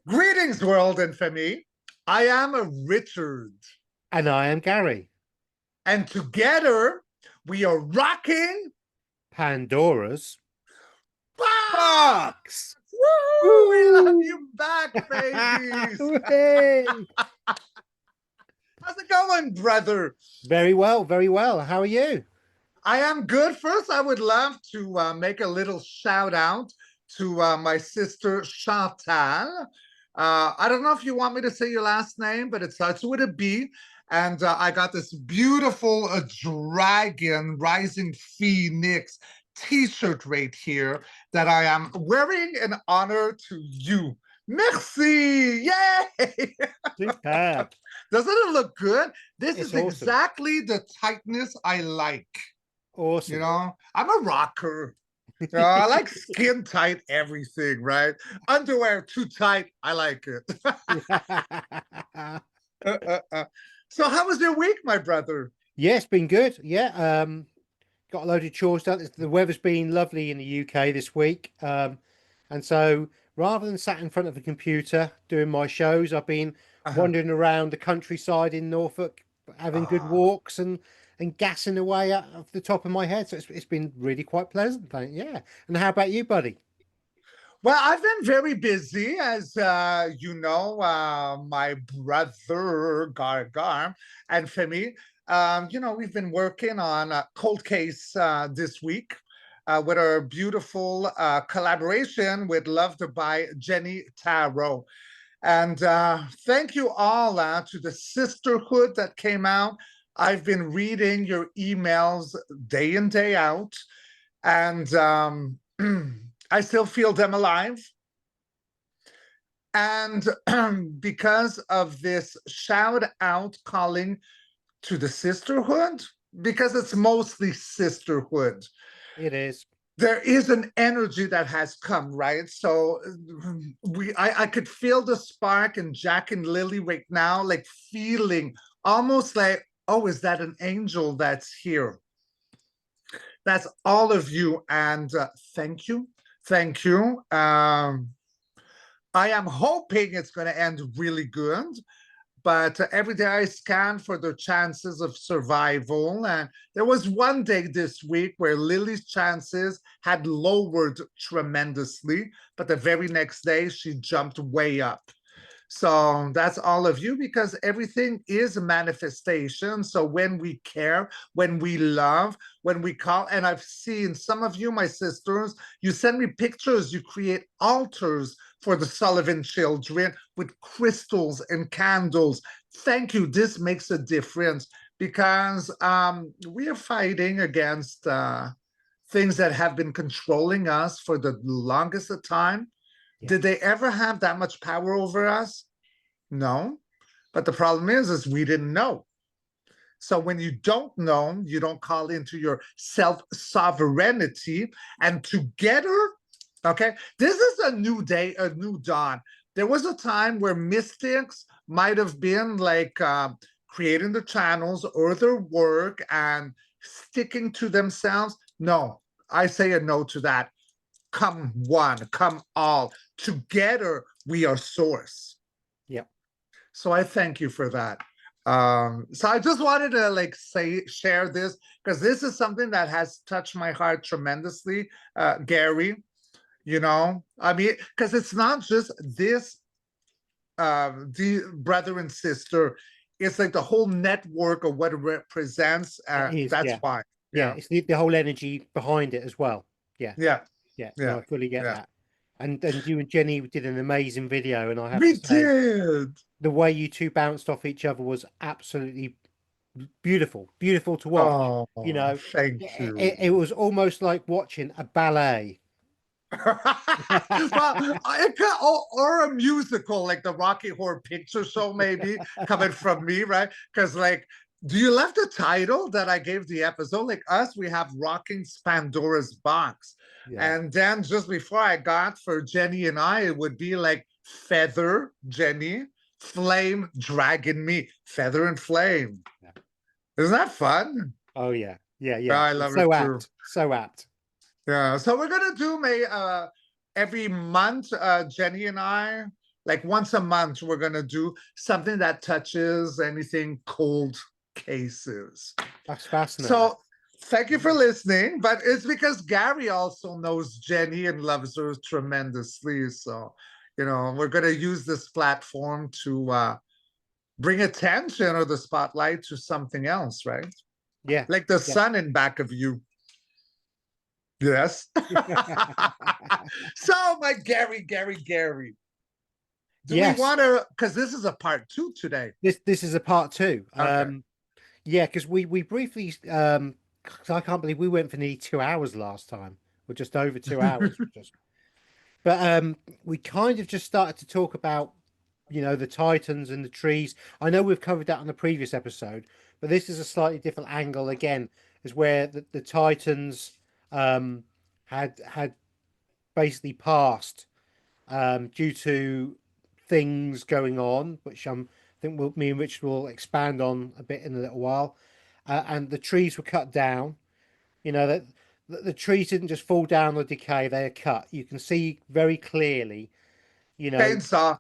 Greetings, world and family. I am Richard, And I am Gary. and together we are rocking Pandora's box. Box. Woo! We love Woo! you back, babies. Hooray! How's it going, brother? Very well, very well. How are you? I am good. First, I would love to make a little shout out to my sister Chantal. I don't know if you want me to say your last name, but it starts with a B. And I got this beautiful dragon rising phoenix t-shirt right here that I am wearing in honor to you. Merci! Yay! Superb. Doesn't it look good? This It's is awesome. exactly the tightness I like. You Awesome. know, I'm a rocker. I like skin tight everything, right? Underwear too tight, I like it. So, how was your week, my brother? Yeah, it's been good. Yeah, got a load of chores done. The weather's been lovely in the UK this week. And so rather than sat in front of a computer doing my shows, I've been Uh-huh. wandering around the countryside in Norfolk, having good Ah. walks and gassing away out of the top of my head. So it's been really quite pleasant. Yeah. And how about you, buddy? Well, I've been very busy, as you know, my brother Gar and Femi. We've been working on a cold case this week with our beautiful collaboration with Loved by Jenny Tarot. And thank you all to the sisterhood that came out. I've been reading your emails day in, day out, and I still feel them alive. And because of this shout out calling to the sisterhood, because it's mostly sisterhood, It is. there is an energy that has come, right? So I could feel the spark in Jack and Lily right now, like feeling almost like, oh, is that an angel that's here? That's all of you, and thank you, thank you. I am hoping it's going to end really good, but every day I scan for the chances of survival. And there was one day this week where Lily's chances had lowered tremendously, but the very next day she jumped way up. So that's all of you, because everything is a manifestation. So when we care, when we love, when we call, and I've seen some of you, my sisters, you send me pictures, you create altars for the Sullivan children with crystals and candles. Thank you. This makes a difference, because we are fighting against things that have been controlling us for the longest of time. Yeah. Did they ever have that much power over us? No. But the problem is we didn't know. So when you don't know, you don't call into your self-sovereignty. And together, okay, this is a new day, a new dawn. There was a time where mystics might have been like creating the channels or their work and sticking to themselves. No, I say a no to that. Come one, come all. Together, we are source. Yeah. So I thank you for that. So I just wanted to share this, because this is something that has touched my heart tremendously, Gary. You know, I mean, because it's not just this the brother and sister, it's like the whole network of what it represents. It is. That's Yeah. why. Yeah. Yeah. It's the whole energy behind it as well. Yeah. Yeah. Yeah. No, Yeah. I fully get Yeah. that. And you and Jenny did an amazing video, and I have to We say, did. the way you two bounced off each other was absolutely beautiful, beautiful to watch. Oh, You know, thank you. it was almost like watching a ballet. Well, it could, or a musical like the Rocky Horror Picture Show, maybe coming from me, right? Because, like, do you love the title that I gave the episode? Like us, we have Rocking Pandora's Box. Yeah. And then just before I got for Jenny and I, it would be like Feather, Jenny, Flame, Dragon, me, Feather and Flame. Yeah. Isn't that fun? Oh yeah. Yeah, Yeah, yeah. I It's love it so too. apt. So apt. Yeah, so we're gonna do every month, Jenny and I, like once a month, we're going to do something that touches anything cold cases. That's fascinating. So thank you for listening, but it's because Gary also knows Jenny and loves her tremendously. So, we're going to use this platform to bring attention or the spotlight to something else, right? Yeah. Like the Yeah. sun in back of you. Yes. So, my Gary, do we Yes. want to, because this is a part 2 today. This is a part 2. Okay. Yeah, because we briefly 'cause I can't believe we went for nearly 2 hours last time, or just over 2 hours. But we kind of just started to talk about, the Titans and the trees. I know we've covered that on the previous episode, but this is a slightly different angle again, is where the Titans had basically passed due to things going on, which I think me and Rich will expand on a bit in a little while. And the trees were cut down. That the trees didn't just fall down or decay; they are cut. You can see very clearly. Chainsaw.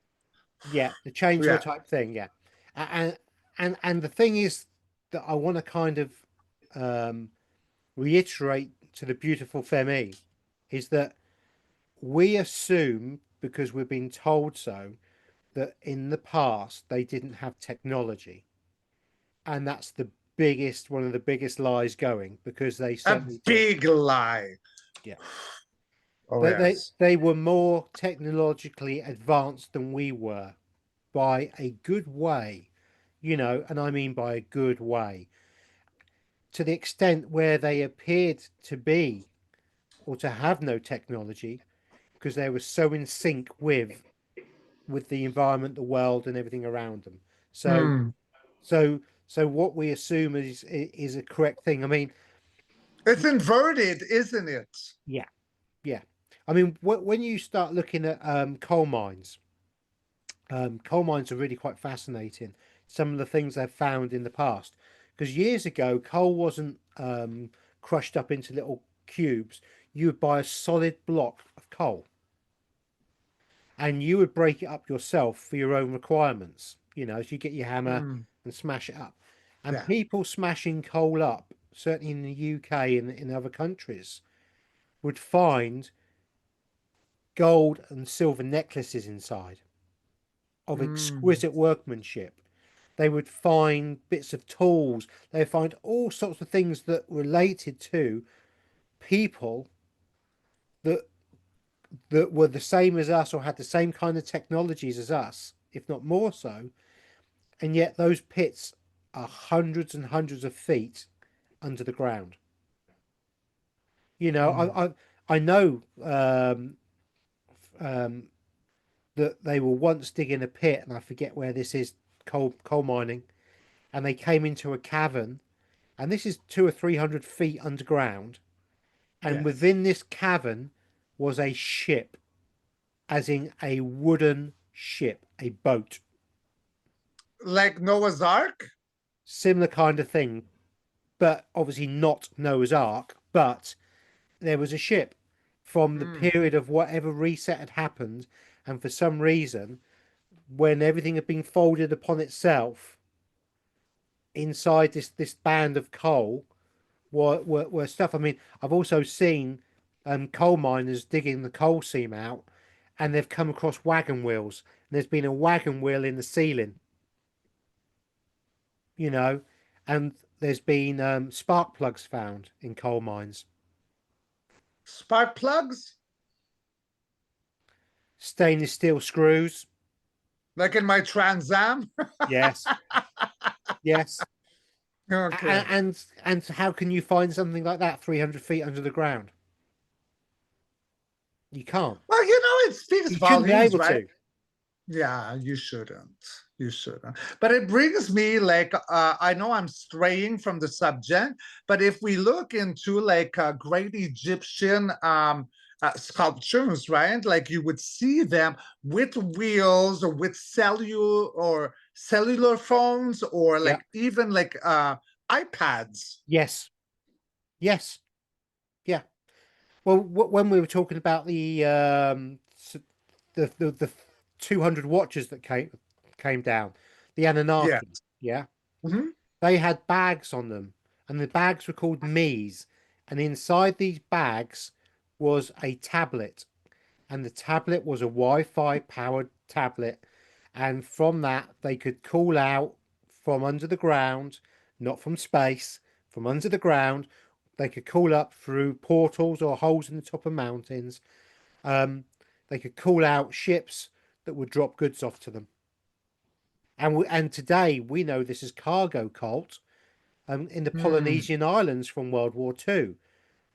Yeah, the chainsaw Yeah. type thing. Yeah, and the thing is that I want to kind of um, reiterate to the beautiful Femi is that we assume because we've been told so that in the past they didn't have technology, and that's one of the biggest lies going, because they A certainly did. big lie. Yeah, Oh, they yes. they were more technologically advanced than we were by a good way, and I mean by a good way, to the extent where they appeared to be or to have no technology because they were so in sync with the environment, the world, and everything around them. So Hmm. so what we assume is a correct thing. I mean, It's inverted, isn't it? yeah, yeah. I mean, when you start looking at coal mines are really quite fascinating. Some of the things they've found in the past, because years ago coal wasn't crushed up into little cubes. You would buy a solid block of coal, and you would break it up yourself for your own requirements. As you get your hammer Hmm. and smash it up. And Yeah. people smashing coal up, certainly in the UK and in other countries, would find gold and silver necklaces inside of Hmm. exquisite workmanship. They would find bits of tools. They would find all sorts of things that related to people that were the same as us or had the same kind of technologies as us, if not more so. And yet those pits are hundreds and hundreds of feet under the ground. Hmm. I know um, that they were once digging a pit, and I forget where this is, coal mining, and they came into a cavern, and this is 200 or 300 feet underground, and Yes. within this cavern was a ship, as in a wooden ship, a boat, Like Noah's Ark? similar kind of thing, but obviously not Noah's Ark, but there was a ship from the Hmm. period of whatever reset had happened, and for some reason, when everything had been folded upon itself, inside this band of coal were stuff. I mean, I've also seen coal miners digging the coal seam out, and they've come across wagon wheels. And there's been a wagon wheel in the ceiling, you know, and there's been spark plugs found in coal mines, Spark plugs? stainless steel screws. Like in my Trans Am? Yes, yes. Okay. And how can you find something like that 300 feet under the ground? You can't. Well, it speaks You shouldn't be volumes, able right? to. Yeah, you shouldn't. You shouldn't. But it brings me like I know I'm straying from the subject, but if we look into like great Egyptian sculptures, right? Like you would see them with wheels or with cellular phones or Yeah. like even like iPads. Yes. Yes. Yeah. Well, when we were talking about the 200 watchers that came down, the Yeah. Anunnaki. Yeah, Mhm. they had bags on them, and the bags were called me's, and inside these bags was a tablet, and the tablet was a Wi-Fi powered tablet, and from that they could call out from under the ground, not from space, from under the ground. They could call up through portals or holes in the top of mountains. um, they could call out ships that would drop goods off to them. And today we know this as cargo cult, in the Hmm. Polynesian islands from World War II,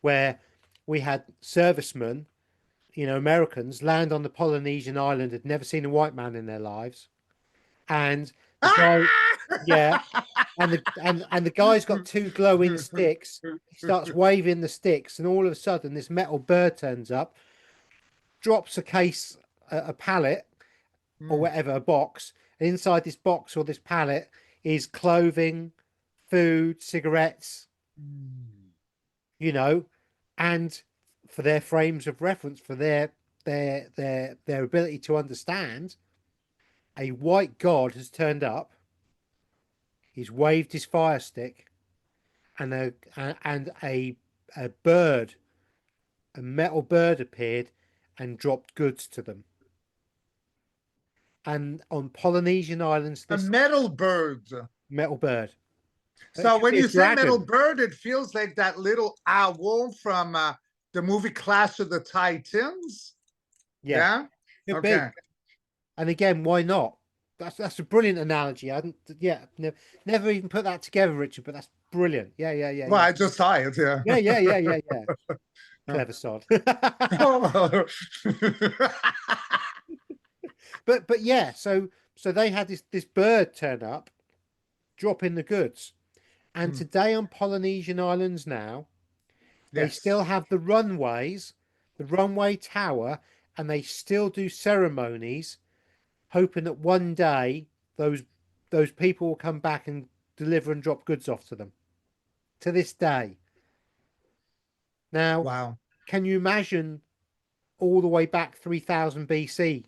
where we had servicemen, Americans, land on the Polynesian island, had never seen a white man in their lives, and the guy, yeah, and the guy's got two glowing sticks. He starts waving the sticks, and all of a sudden, this metal bird turns up, drops a case, a pallet, or Hmm. whatever, a box. And inside this box or this pallet is clothing, food, cigarettes, you know, and for their frames of reference, for their ability to understand, a white god has turned up. He's waved his fire stick, and a bird, a metal bird appeared and dropped goods to them. And on Polynesian islands, A this metal bird. metal bird, it So could when be a you say metal dragon. bird, it feels like that little owl from the movie Clash of the Titans. Yeah, Yeah. could be. Okay. And again, why not? That's a brilliant analogy. I hadn't, yeah, never even put that together, Richard. But that's brilliant. Yeah, yeah, yeah, Well, yeah, I just saw it. Yeah. yeah, yeah, yeah, yeah, yeah. Clever sod. But yeah, so they had this bird turn up, drop in the goods, and Hmm. today on Polynesian islands now they Yes. still have the runways, the runway tower, and they still do ceremonies, hoping that one day those those people will come back and deliver and drop goods off to them. To this day. Now, Wow. can you imagine all the way back 3000 BC,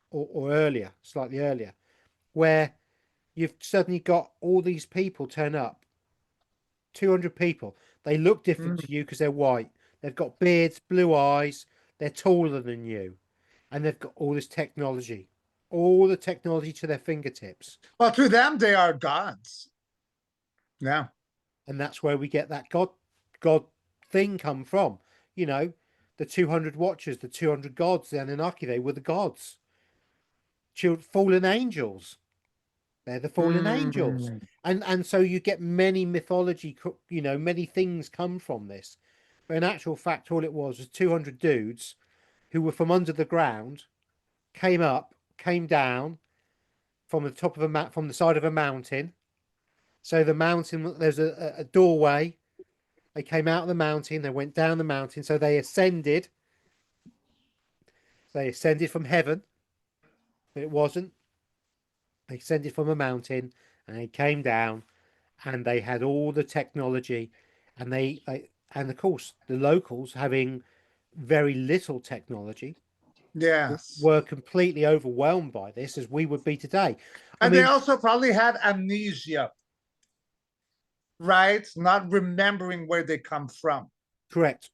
or earlier, slightly earlier, where you've suddenly got all these people turn up, 200 people. They look different Hmm. to you because they're white. They've got beards, blue eyes, they're taller than you, and they've got all the technology to their fingertips. Well, to them, they are gods. Yeah. And that's where we get that god thing come from. You know, the 200 watchers, the 200 gods, the Anunnaki, they were the gods. Fallen angels, they're the fallen angels. Hmm. And so you get many mythology, many things come from this. But in actual fact, all it was 200 dudes who were from under the ground, came down from the top of from the side of a mountain. So the mountain, there's a doorway. They came out of the mountain, they went down the mountain, so they ascended. They ascended from heaven, but it wasn't. They ascended from a mountain and they came down, and they had all the technology, and and of course the locals, having very little technology, Yes. were completely overwhelmed by this, as we would be today. I And they mean, also probably had amnesia, right? Not remembering where they come from. correct.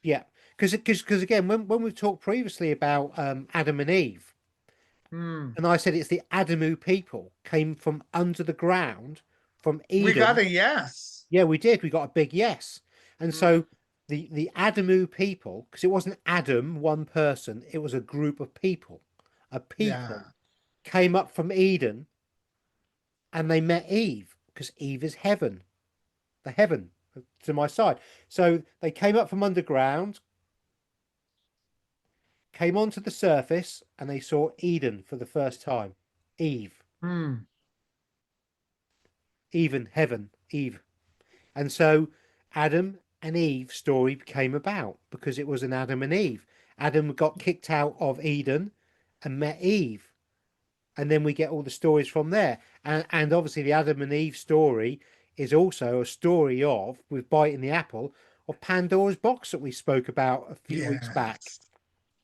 Yeah, because again, when we've talked previously about Adam and Eve, Hmm. and I said it's the Adamu people came from under the ground, from We got Eden. a yes. Yeah, we did. We got a big yes. And Hmm. so the Adamu people, because it wasn't Adam, one person, it was a group of people. A people Yeah. came up from Eden, and they met Eve, because Eve is heaven, the heaven to my side. So they came up from underground, came onto the surface, and they saw Eden for the first time. Eve, Hmm. even heaven, Eve. And so Adam and Eve story came about because it was an Adam and Eve. Adam got kicked out of Eden and met Eve. And then we get all the stories from there. And obviously the Adam and Eve story is also a story of, with biting the apple, of Pandora's box that we spoke about a few weeks back. Yes.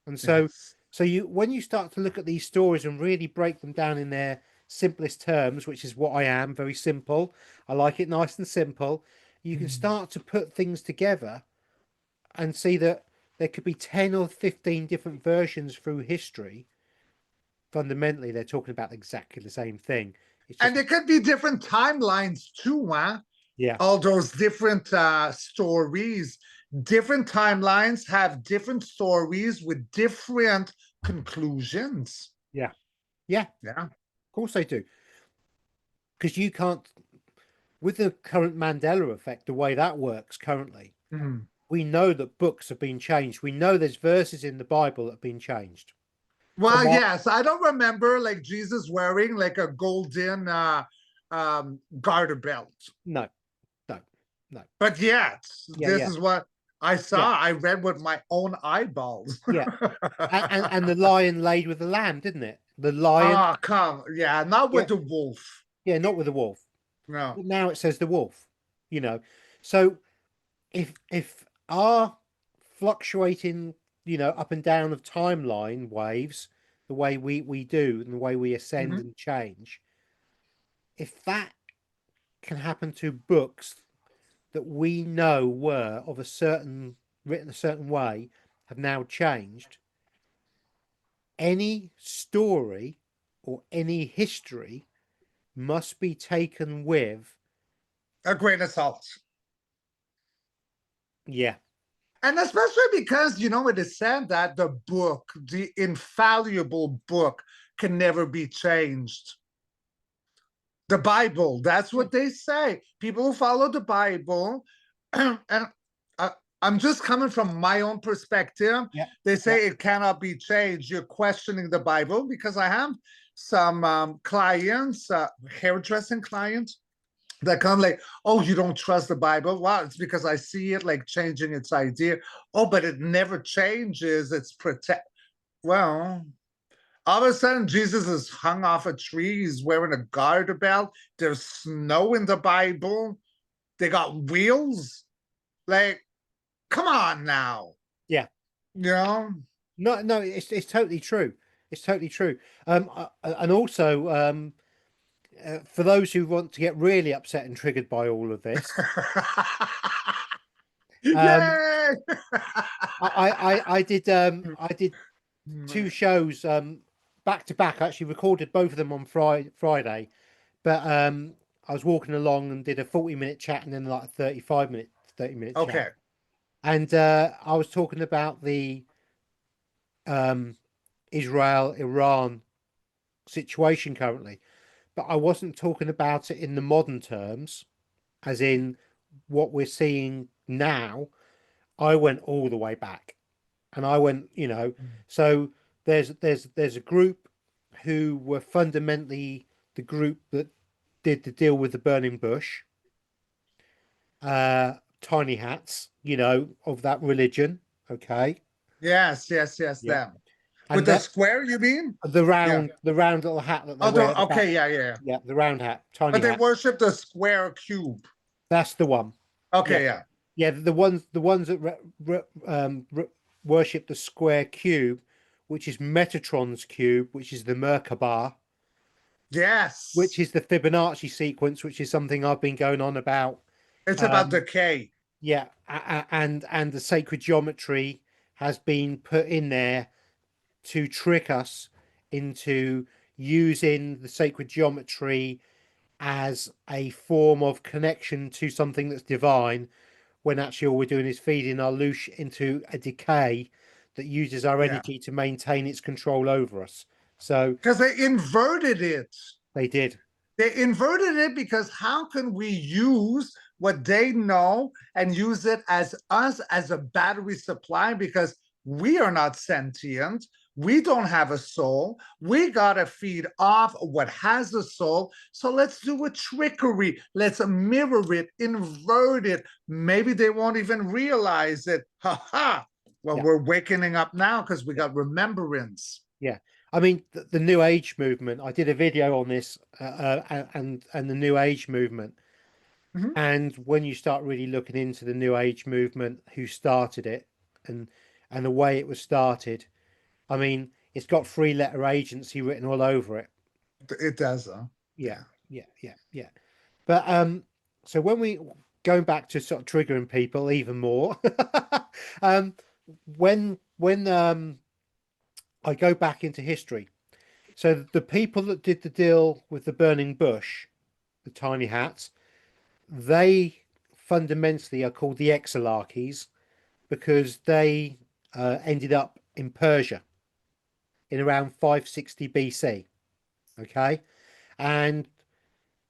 And so Yes. So when you start to look at these stories and really break them down in their simplest terms, which is what I am, very simple. I like it nice and simple. You can start to put things together and see that there could be 10 or 15 different versions through history. Fundamentally, they're talking about exactly the same thing. It's just, And there could be different timelines too, huh? yeah, All those different stories, different timelines have different stories with different conclusions. yeah, yeah, of Yeah. course they do. Because you can't, with the current Mandela effect, the way that works currently, Mm. we know that books have been changed. We know there's verses in the Bible that have been changed. Well, From our, yes, I don't remember like Jesus wearing like a golden garter belt. no, no, no. But yet, Yeah, this yeah, is what I yeah, saw. I read with my own eyeballs. yeah. And the lion laid with the lamb, didn't it? The lion, Oh, come. Yeah, not yeah, with the wolf. yeah, not with the wolf. No. But now it says the wolf, you know. So if our fluctuating, up and down of timeline waves, the way we do and the way we ascend Mhm. and change, if that can happen to books that we know were of a certain written a certain way have now changed, any story or any history must be taken with, A grain of salt. yeah, And especially because, it is said that the book, the infallible book, can never be changed. The Bible, that's yeah, what they say. People who follow the Bible, and I, I'm just coming from my own perspective. yeah, They yeah, say it cannot be changed. You're questioning the Bible because I have some clients, hairdressing clients, that come like, oh, you don't trust the Bible? Well, it's because I see it like changing its idea. Oh, but it never changes. It's protect. Well, all of a sudden, Jesus is hung off a tree. He's wearing a garter belt. There's snow in the Bible. They got wheels. Like, come on now. yeah. You know? No, no, it's totally true. It's totally true. And also, for those who want to get really upset and triggered by all of this, um, Yay! I did two shows back to back. I actually recorded both of them on Friday, but I was walking along and did a 40-minute chat and then like a 30-minute chat. Okay. And I was talking about the um, Israel-Iran situation currently, but I wasn't talking about it in the modern terms, as in what we're seeing now. I went all the way back, and I went, so there's a group who were fundamentally the group that did the deal with the burning bush, tiny hats, of that religion. Okay. Yes, yes, yes, Yeah. them. With And the that square, you mean? the Yeah. round little hat that they Oh, wear at the back. okay, yeah, yeah. Yeah, the round hat, tiny But they hat. worship the square cube. That's the one. Yeah, Okay, yeah. yeah. The ones that worship the square cube, which is Metatron's cube, which is the Merkaba, which Yes. is the Fibonacci sequence, which is something I've been going on about. It's about Um, decay. yeah, and the sacred geometry has been put in there to trick us into using the sacred geometry as a form of connection to something that's divine, when actually all we're doing is feeding our loosh into a decay that uses our Yeah. energy to maintain its control over us. So Because they inverted it. they did. They inverted it because how can we use what they know and use it as us as a battery supply? Because we are not sentient. We don't have a soul. We got to feed off what has a soul. So let's do a trickery. Let's mirror it, invert it. Maybe they won't even realize it. Ha ha. Well, Yeah, we're waking up now because we yeah, got remembrance. yeah. I mean, the New Age movement. I did a video on this, and the New Age movement. Mhm. And when you start really looking into the New Age movement, who started it, and the way it was started, I mean, it's got three-letter agency written all over it. It does, huh? Yeah, Yeah. yeah. But so when we going back to sort of triggering people even more, um, when I go back into history, so the people that did the deal with the burning bush, the tiny hats, they fundamentally are called the Exilarchies because they ended up in Persia in around 560 BC. Okay, and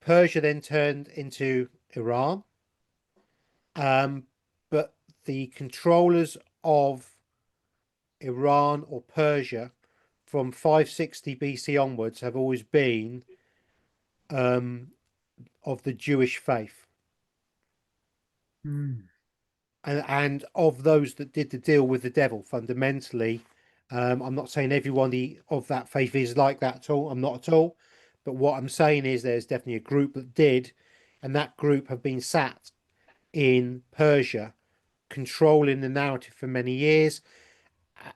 Persia then turned into Iran. But the controllers of Iran or Persia from 560 BC onwards have always been um, of the Jewish faith. Mm. And of those that did the deal with the devil, fundamentally, I'm not saying everybody of that faith is like that at all. I'm not at all. But what I'm saying is there's definitely a group that did, and that group have been sat in Persia controlling the narrative for many years.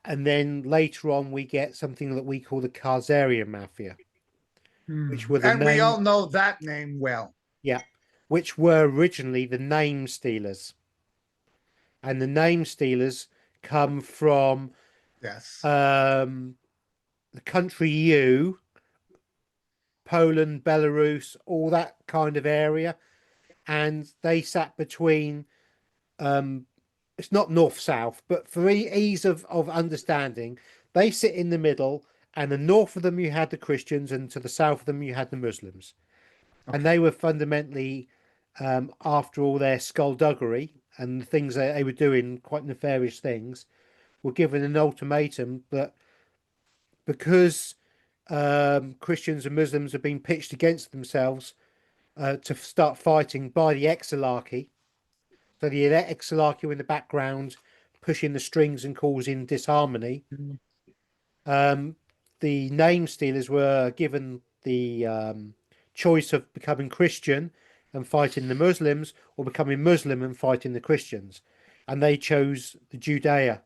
And then later on, we get something that we call the Khazarian Mafia, which Mm. were the And we name, all know that name well. yeah, which were originally the name stealers. And the name stealers come from Yes. the country U, Poland, Belarus, all that kind of area. And they sat between it's not north south, but for ease of understanding, they sit in the middle, and the north of them you had the Christians, and to the south of them you had the Muslims, and Okay. they were fundamentally, after all their skullduggery and the things they were doing, quite nefarious things, were given an ultimatum that because Christians and Muslims have been pitched against themselves to start fighting by the Exilarchy. So the Exilarchy in the background pushing the strings and causing disharmony. Mm. Um, the name stealers were given the choice of becoming Christian and fighting the Muslims, or becoming Muslim and fighting the Christians. And they chose the Judea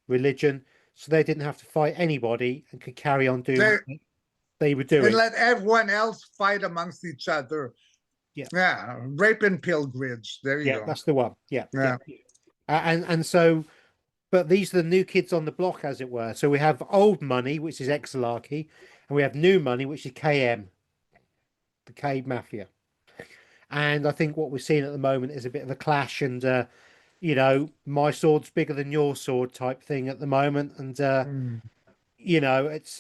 religion, so they didn't have to fight anybody and could carry on doing They, what they were and doing. let everyone else fight amongst each other. Yeah, Yeah. Rape and pillage. There you yeah, go. that's the one. Yeah, yeah. Yeah. And so, but these are the new kids on the block, as it were. So we have old money, which is Exilarchy, and we have new money, which is KM, the K Mafia. And I think what we're seeing at the moment is a bit of a clash, and my sword's bigger than your sword type thing at the moment. And Mm. it's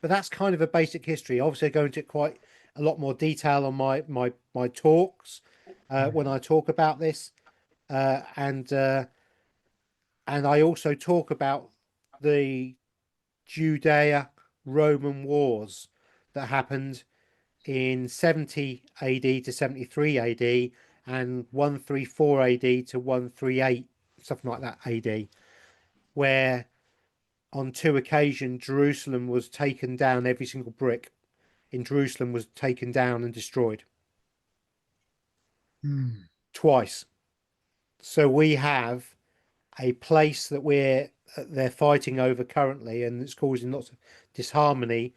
but that's kind of a basic history. Obviously, I go into quite a lot more detail on my talks when I talk about this, and I also talk about the Judea Roman wars that happened in 70 AD to 73 AD and 134 AD to 138, something like that AD, where on two occasions Jerusalem was taken down, every single brick in Jerusalem was taken down and destroyed Mm. twice. So we have a place that they're fighting over currently, and it's causing lots of disharmony.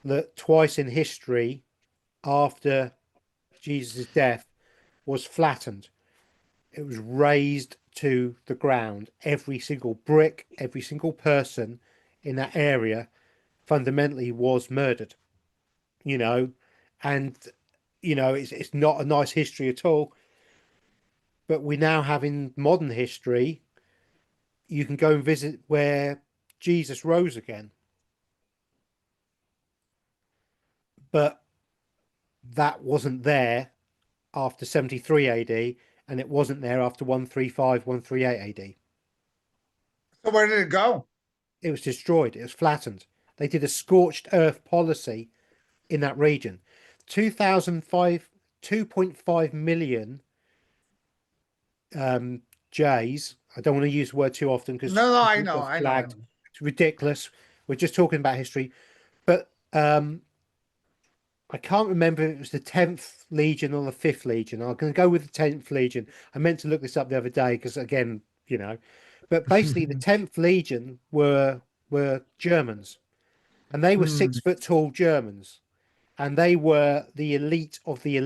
That twice in history, after Jesus' death, was flattened. It was razed to the ground. Every single brick, every single person in that area fundamentally was murdered. You know, and it's not a nice history at all. But we now have in modern history, you can go and visit where Jesus rose again. But that wasn't there after 73 AD, and it wasn't there after 135, 138 AD. So where did it go? It was destroyed, it was flattened. They did a scorched earth policy in that region. 2005, 2.5 million Jays. I don't want to use the word too often because No, no, I people know, get I know, I flagged. know. It's ridiculous. We're just talking about history. But I can't remember if it was the 10th Legion or the 5th Legion. I'm going to go with the 10th Legion. I meant to look this up the other day because, again, but basically the 10th Legion were were Germans, and they were Hmm. 6 foot tall Germans, and they were the elite of the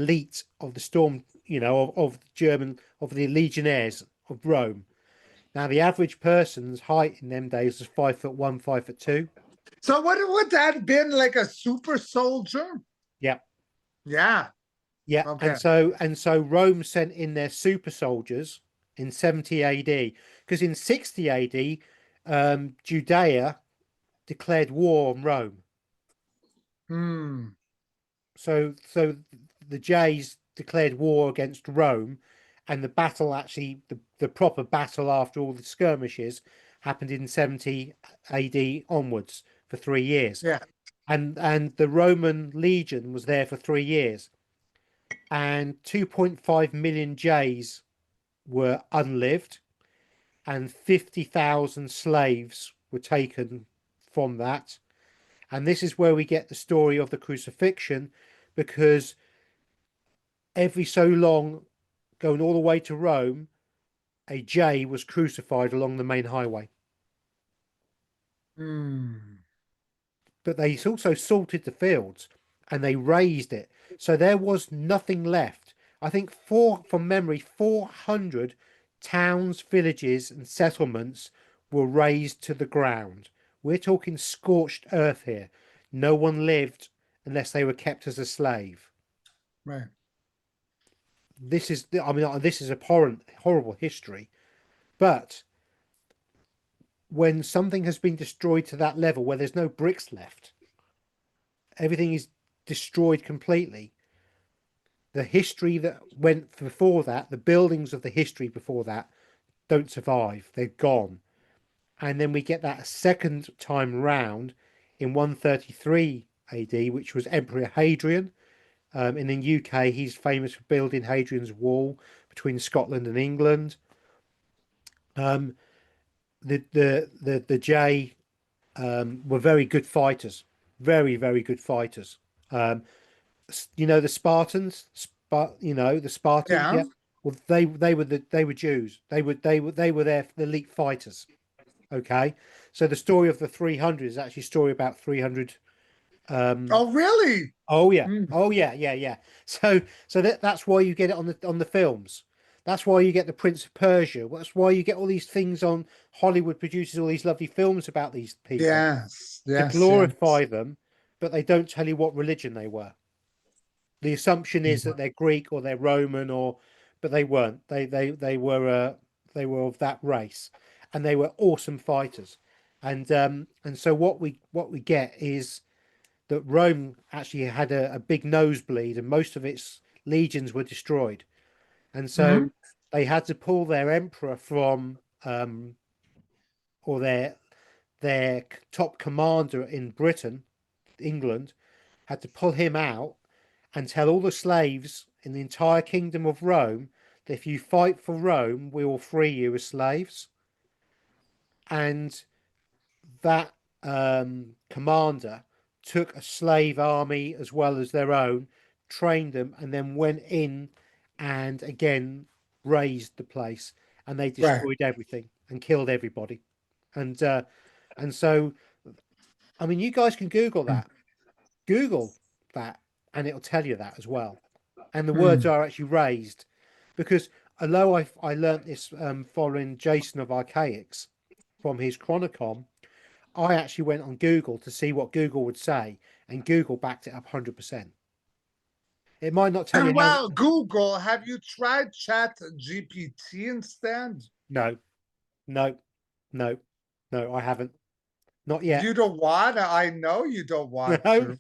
storm, of German, of the legionnaires of Rome. Now, the average person's height in them days was 5'1", 5'2". So what would that have been, like a super soldier? Yeah, Yeah. yeah, Okay. and so Rome sent in their super soldiers in 70 AD, because in 60 AD, Judea declared war on Rome. Hmm. So the Jays declared war against Rome, and the battle actually, the proper battle after all the skirmishes, happened in 70 AD onwards for 3 years. Yeah. And the Roman legion was there for 3 years, and 2.5 million Jays were unlived, and 50,000 slaves were taken from that. And this is where we get the story of the crucifixion, because every so long, going all the way to Rome, a J was crucified along the main highway. Hmm. But they also salted the fields and they raised it. So there was nothing left. I think from memory, 400 towns, villages, and settlements were razed to the ground. We're talking scorched earth here. No one lived unless they were kept as a slave. Right. This is abhorrent, horrible history. But when something has been destroyed to that level where there's no bricks left, everything is destroyed completely. The history that went before that, the buildings of the history before that, don't survive. They're gone. And then we get that second time round in 133 AD, which was Emperor Hadrian. In the UK, he's famous for building Hadrian's Wall between Scotland and England. Um, the J were very good fighters, very very good fighters. Um, the Spartans, the Spartans. Yeah. Yeah, well they were Jews. They were their elite fighters. Okay, so the story of the 300 is actually a story about 300. Oh, really? Oh yeah, Hmm. oh yeah, yeah, yeah. So that's why you get it on the films. That's why you get the Prince of Persia. That's why you get all these things on Hollywood produces all these lovely films about these people Yes. to Yes. Yes. glorify them, but they don't tell you what religion they were. The assumption is that they're Greek or they're Roman, but they weren't. They were of that race, and they were awesome fighters. And so what we get is that Rome actually had a big nosebleed, and most of its legions were destroyed, and Hmm. so they had to pull their emperor from or their top commander in Britain, England, had to pull him out and tell all the slaves in the entire kingdom of Rome that if you fight for Rome, we will free you as slaves. And that commander took a slave army as well as their own, trained them, and then went in and again razed the place, and they Right. destroyed everything and killed everybody. And so, I mean, you guys can Google that, and it'll tell you that as well. And the words Hmm. are actually raised, because although I learnt this following Jason of Archaics from his Chronicon, I actually went on Google to see what Google would say, and Google backed it up 100%. It might not tell you And how. well, Google, have you tried Chat GPT instead? No, no, no, no, I haven't. Not yet. You don't want to. I know you don't want No, to.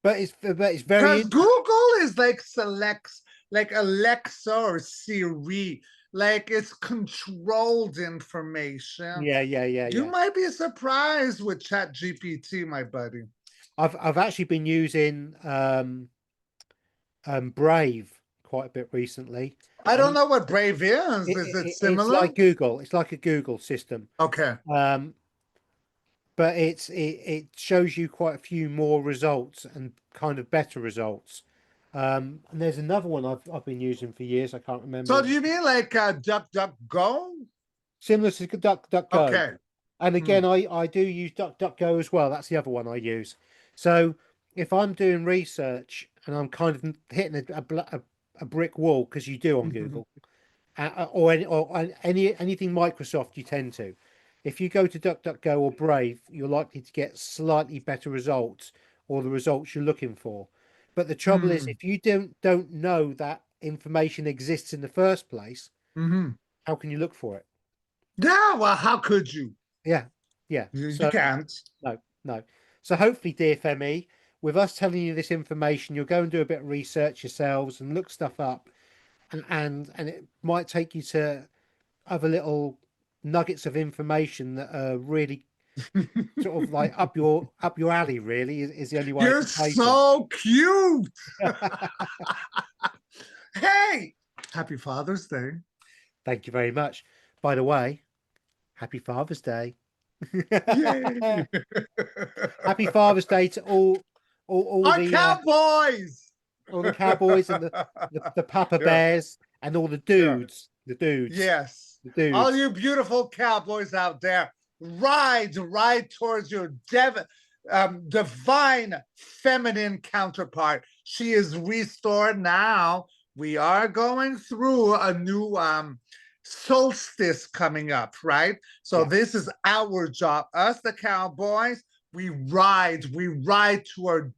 but it's very Because interesting. Google is like selects, like Alexa or Siri, like it's controlled information. Yeah, yeah, yeah, You yeah. might be surprised with Chat GPT, my buddy. I've actually been using Brave quite a bit recently, I and don't know what Brave is. Is it it's similar? like Google. It's like a Google system, Okay. um, but it shows you quite a few more results and kind of better results. And there's another one I've been using for years. I can't remember. So do you mean like DuckDuckGo? Similar to DuckDuckGo. Okay. And Hmm. again, I do use DuckDuckGo as well. That's the other one I use. So if I'm doing research and I'm kind of hitting a brick wall, because you do on Google, or anything Microsoft, you tend to. If you go to DuckDuckGo or Brave, you're likely to get slightly better results or the results you're looking for. But the trouble is, Hmm. if you don't know that information exists in the first place, Hmm. how can you look for it? Yeah, well, how could you? Yeah, yeah. You So can't. no, no. So hopefully, dear Femi, with us telling you this information, you'll go and do a bit of research yourselves and look stuff up, and it might take you to other little nuggets of information that are really sort of like up your alley. Really, is the only way I You're can place it. so cute. Hey, happy Father's Day. Thank you very much. By the way, happy Father's Day. Yay. Happy Father's Day to all Our the cowboys. all the cowboys and the Papa Yeah, Bears and all the yeah. dudes, the dudes, Yes. the All dudes. you beautiful cowboys out there, ride towards your divine feminine counterpart. She is restored now. We are going through a new solstice coming up, right? So Yeah, this is our job. Us, the cowboys, we ride to our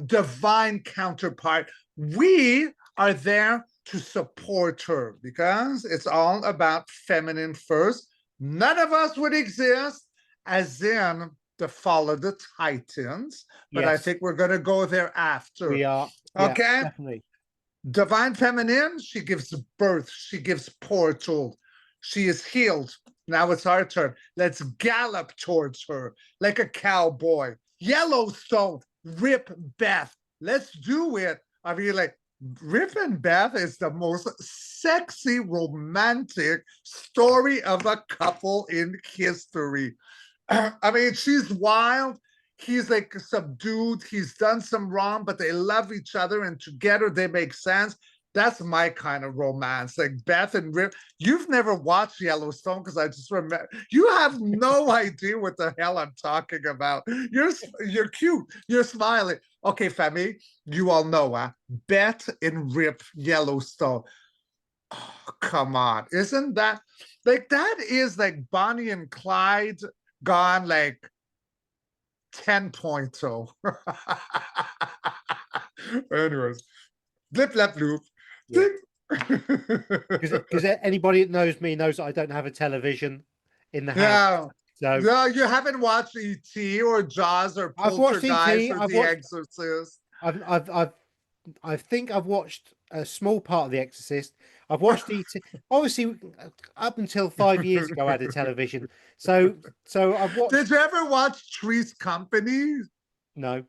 divine counterpart. We are there to support her because it's all about feminine first. None of us would exist as in the fall of the Titans, but I yes, think we're going to go there after. we are. Yeah, Okay? definitely. Divine feminine, she gives birth, she gives portal, she is healed. Now it's our turn. Let's gallop towards her like a cowboy. Yellowstone, Rip Beth. Let's do it. I mean, like, Rip and Beth is the most sexy, romantic story of a couple in history. I mean, she's wild. He's like subdued. He's done some wrong, but they love each other and together they make sense. That's my kind of romance. Like Beth and Rip. You've never watched Yellowstone because I just remember you have no idea what the hell I'm talking about. You're cute. You're smiling. Okay, Femi, you all know, Beth and Rip Yellowstone. Oh, come on. Isn't that that is like Bonnie and Clyde gone like 10.0. Anyways, blip, blap, loop. Yeah, because anybody that knows me knows that I don't have a television in the house. Yeah. So No, you haven't watched E.T. or Jaws or I've watched Poltergeist ET. or The Exorcist. I've I think I've watched a small part of The Exorcist. I've watched ET. Obviously, up until 5 years ago, I had a television. So I've Did watched. you ever watch Three's Company? No.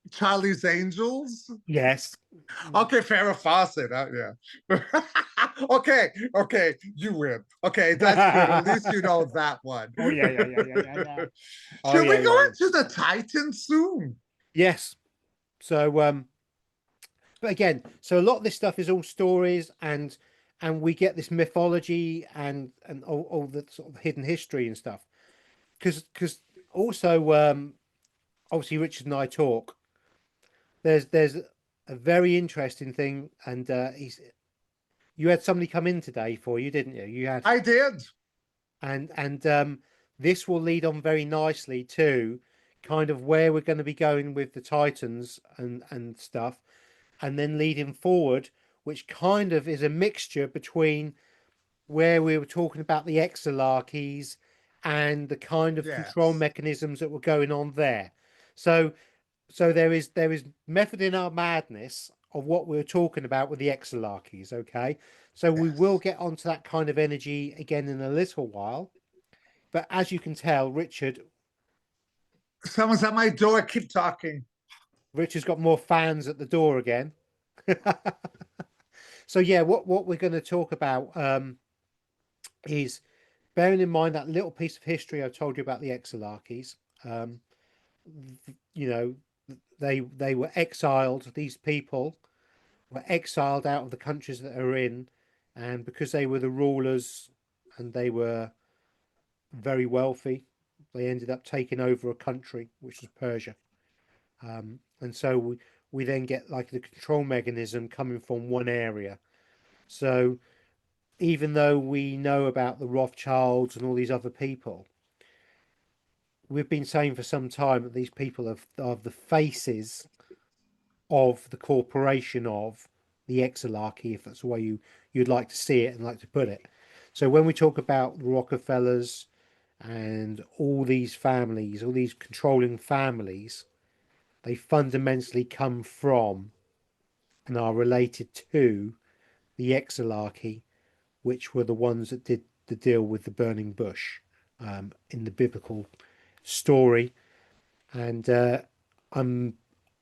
Charlie's Angels? Yes. Okay, Farrah Fawcett. Yeah. Okay, okay, you win. Okay, that's good. At least you know that one. Oh yeah, yeah, yeah, yeah, yeah, yeah. Oh Should we yeah, go yeah, yeah. into the Titans soon? Yes. So but again, so a lot of this stuff is all stories, and we get this mythology and all the sort of hidden history and stuff. Because also obviously Richard and I talk. There's a very interesting thing, and you had somebody come in today for you, didn't you? You had, I did. and this will lead on very nicely to kind of where we're going to be going with the Titans and stuff, and then leading forward, which kind of is a mixture between where we were talking about the exolarchies and the kind of control Yes. mechanisms that were going on there. So there is method in our madness of what we were talking about with the exolarchies. Okay, so we will Yes. get onto that kind of energy again in a little while. But as you can tell, Someone's at my door. Keep talking. Richard's got more fans at the door again. So yeah, what we're going to talk about is bearing in mind that little piece of history I told you about the exolarchies. Um, you know, they were exiled. These people were exiled out of the countries that they're in, and because they were the rulers and they were very wealthy. They ended up taking over a country, which was Persia. And so we then get like the control mechanism coming from one area. So even though we know about the Rothschilds and all these other people, we've been saying for some time that these people are the faces of the corporation of the exarchy, if that's the way you'd like to see it and like to put it. So when we talk about the Rockefellers and all these families, all these controlling families, they fundamentally come from and are related to the exarchy, which were the ones that did the deal with the burning bush in the biblical story. And I'm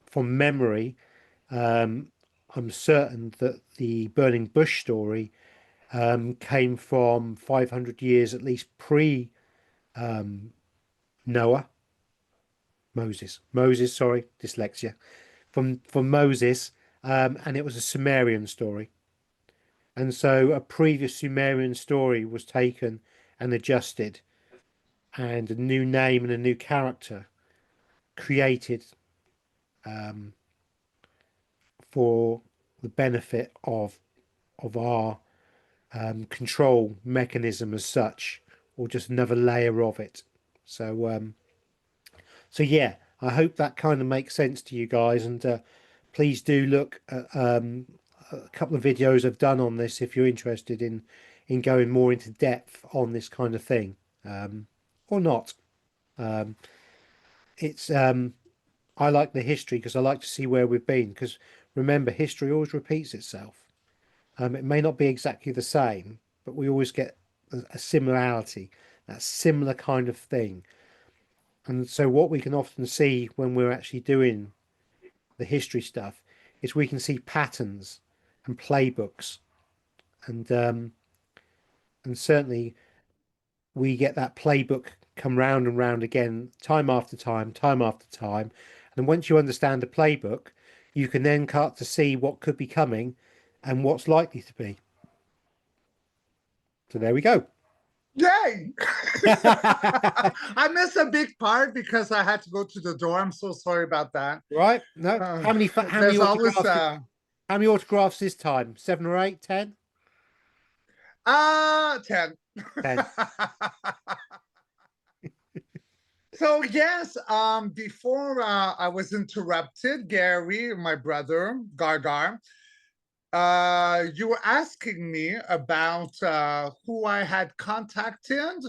from memory, I'm certain that the burning bush story came from 500 years at least pre Noah, Moses, sorry, dyslexia, from Moses, and it was a Sumerian story. And so a previous Sumerian story was taken and adjusted, and a new name and a new character created for the benefit of our control mechanism as such, or just another layer of it. So yeah, I hope that kind of makes sense to you guys, and please do look at a couple of videos I've done on this if you're interested in going more into depth on this kind of thing, or not. It's I like the history because I like to see where we've been, because remember, history always repeats itself. It may not be exactly the same, but we always get a similarity, that similar kind of thing. And so what we can often see when we're actually doing the history stuff is we can see patterns and playbooks, and certainly we get that playbook come round and round again, time after time, time after time. And once you understand the playbook, you can then start to see what could be coming and what's likely to be. So there we go. Yay! I missed a big part because I had to go to the door. I'm so sorry about that. Right? No. Uh, How many there's always autographs? How many autographs this time? 7 or 8? 10? 10. 10. So yes, before I was interrupted, Gary, my brother, Gargar, you were asking me about who I had contacted.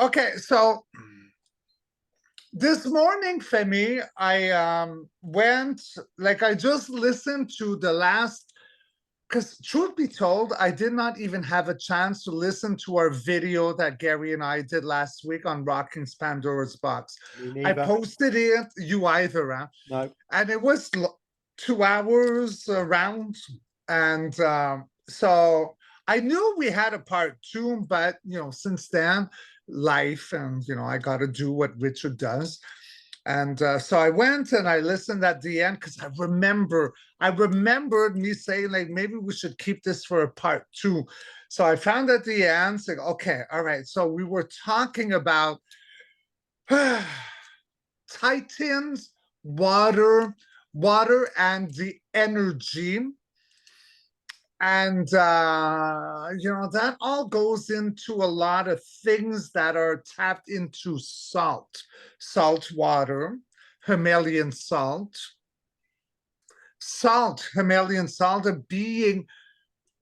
Okay, so this morning, Femi, I went, like I just listened to the last, because truth be told, I did not even have a chance to listen to our video that Gary and I did last week on Rocking's Pandora's Box. Me I neither. posted it, you either, huh? No. And it was 2 hours around. And so I knew we had a part two, but, since then, life and, I got to do what Richard does. And so I went and I listened at the end because I remembered me saying, like, maybe we should keep this for a part two. So I found at the end, like, okay, all right. So we were talking about Titans, water and the energy. And, that all goes into a lot of things that are tapped into salt water, Himalayan salt, Himalayan salt are being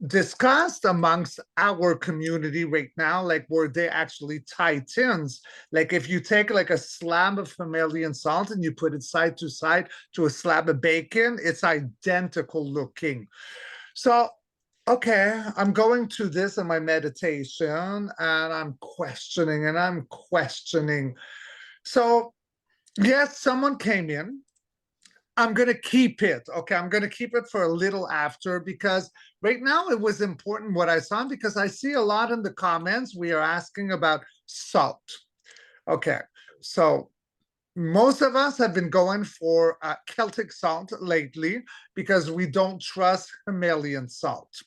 discussed amongst our community right now, like were they actually Titans? Like if you take like a slab of Himalayan salt and you put it side to side to a slab of bacon, it's identical looking. So okay, I'm going to this in my meditation and I'm questioning. So, yes, someone came in. I'm going to keep it. Okay, I'm going to keep it for a little after because right now it was important what I saw because I see a lot in the comments. We are asking about salt. Okay, so most of us have been going for Celtic salt lately because we don't trust Himalayan salt.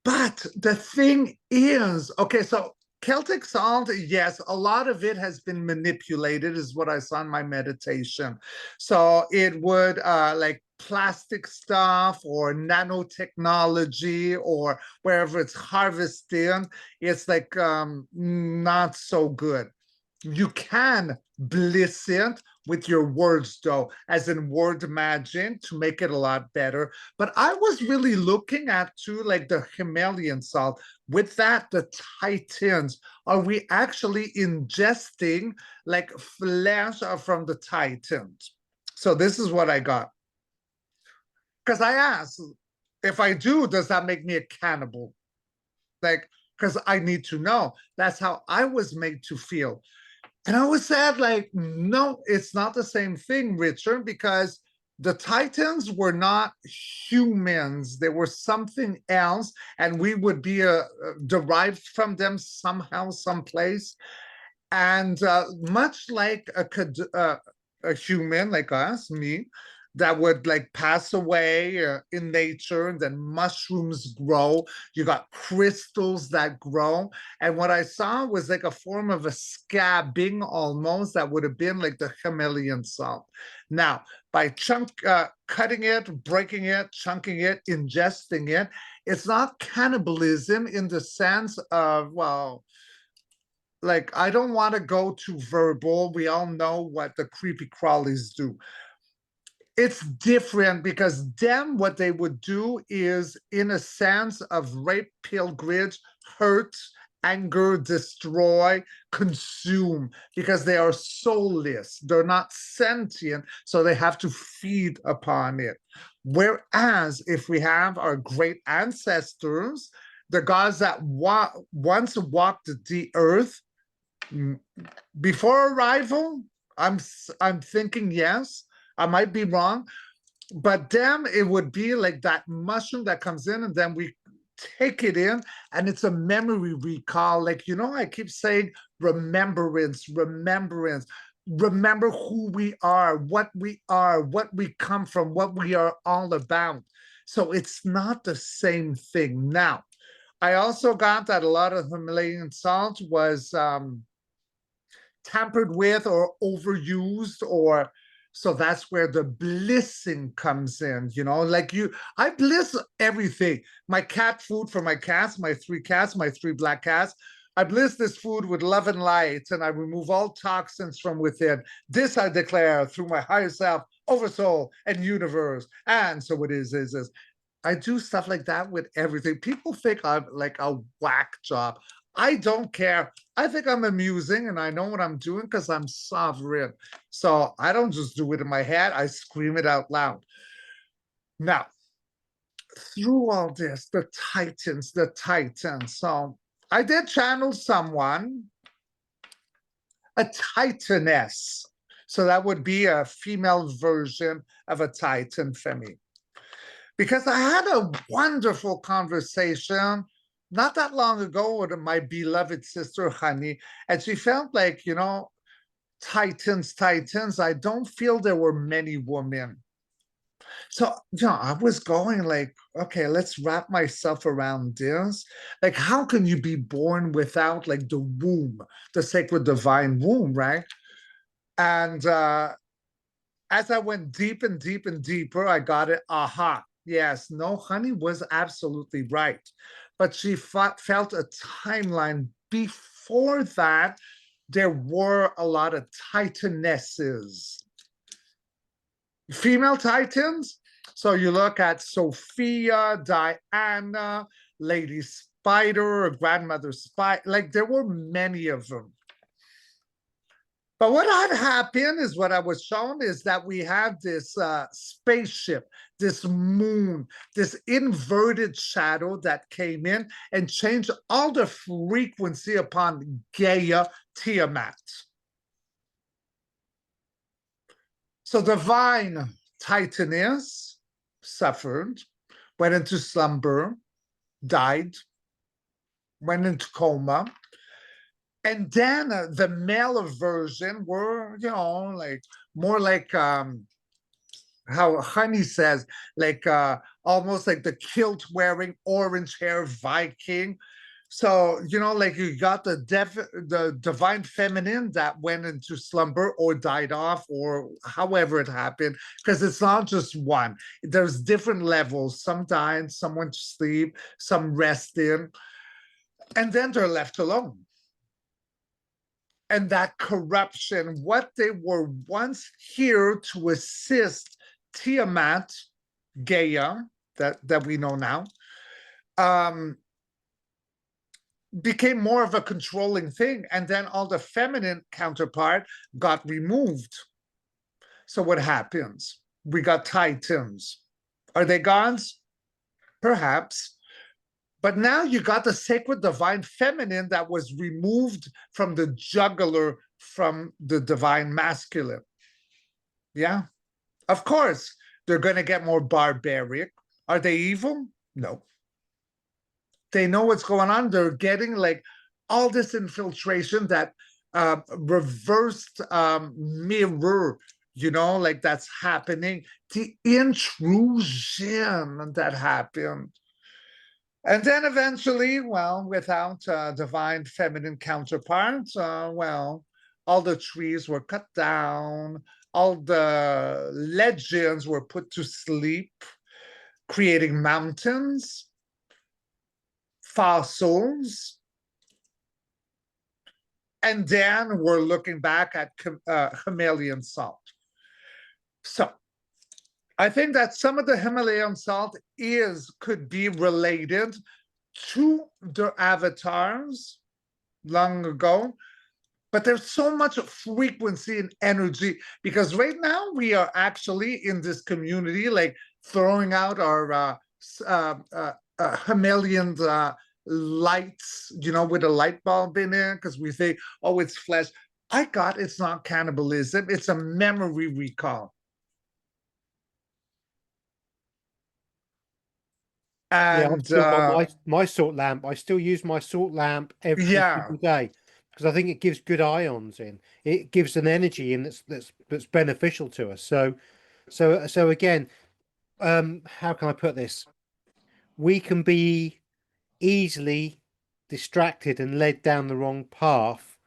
But the thing is, okay, so Celtic salt, yes, a lot of it has been manipulated, is what I saw in my meditation. So it would like plastic stuff or nanotechnology or wherever it's harvested, it's like not so good. You can bliss it with your words though, as in word magic to make it a lot better. But I was really looking at too, like the Himalayan salt. With that, the Titans, are we actually ingesting like flesh from the Titans? So this is what I got. Because I asked, if I do, does that make me a cannibal? Like, because I need to know. That's how I was made to feel. And I was sad, like, no, it's not the same thing, Richard, because the Titans were not humans. They were something else, and we would be derived from them somehow, someplace. And much like a human like us, me, that would like pass away in nature, and then mushrooms grow. You got crystals that grow. And what I saw was like a form of a scabbing almost that would have been like the Himalayan salt. Now, by cutting it, breaking it, chunking it, ingesting it, it's not cannibalism in the sense of, well, like, I don't want to go too verbal. We all know what the creepy crawlies do. It's different because them, what they would do is, in a sense of rape, pilgrimage, hurt, anger, destroy, consume, because they are soulless. They're not sentient, so they have to feed upon it. Whereas if we have our great ancestors, the gods that once walked the earth, before arrival, I'm thinking yes. I might be wrong, but then it would be like that mushroom that comes in, and then we take it in, and it's a memory recall. Like, I keep saying remembrance, remembrance. Remember who we are, what we come from, what we are all about. So it's not the same thing. Now, I also got that a lot of Himalayan salt was tampered with or overused, or so that's where the blissing comes in, like I bliss everything. My cat food for my cats, my three black cats. I bliss this food with love and light, and I remove all toxins from within. This I declare through my higher self, oversoul, and universe. And so it is. I do stuff like that with everything. People think I'm like a whack job. I don't care. I think I'm amusing, and I know what I'm doing because I'm sovereign. So I don't just do it in my head, I scream it out loud. Now, through all this, the Titans. So I did channel someone, a Titaness. So that would be a female version of a Titan for me. Because I had a wonderful conversation not that long ago with my beloved sister, Honey, and she felt like, Titans. I don't feel there were many women. So, I was going like, okay, let's wrap myself around this. Like, how can you be born without like the womb, the sacred divine womb, right? And as I went deep and deep and deeper, I got it. Aha. Yes, no, Honey was absolutely right. But she felt a timeline before that. There were a lot of titanesses, female titans. So you look at Sophia, Diana, Lady Spider, Grandmother Spider, like there were many of them. But what had happened is, what I was shown is that we have this spaceship, this moon, this inverted shadow that came in and changed all the frequency upon Gaia Tiamat. So divine Titaness suffered, went into slumber, died, went into coma. And then the male version were, like more like how Honey says, like almost like the kilt wearing orange hair Viking. So, you know, like you got the divine feminine that went into slumber or died off or however it happened, because it's not just one. There's different levels. Some died, some went to sleep, some rested, and then they're left alone. And that corruption, what they were once here to assist Tiamat, Gaia, that we know now, um, became more of a controlling thing. And then all the feminine counterpart got removed. So what happens? We got Titans. Are they gods? Perhaps. But now you got the sacred divine feminine that was removed from the jugular from the divine masculine. Yeah, of course, they're going to get more barbaric. Are they evil? No. They know what's going on. They're getting like all this infiltration that reversed mirror, you know, like that's happening. The intrusion that happened. And then eventually, well, without a divine feminine counterpart, well, all the trees were cut down, all the legends were put to sleep, creating mountains, fossils, and then we're looking back at Himalayan salt. So I think that some of the Himalayan salt could be related to their avatars long ago, but there's so much frequency and energy because right now we are actually in this community, like throwing out our Himalayan lights, you know, with a light bulb in it because we think, oh, it's flesh. It's not cannibalism, it's a memory recall. Yeah, I've And still got my salt lamp. I still use my salt lamp every yeah, single day because I think it gives good ions in. It gives an energy in that's beneficial to us. So again, how can I put this? We can be easily distracted and led down the wrong path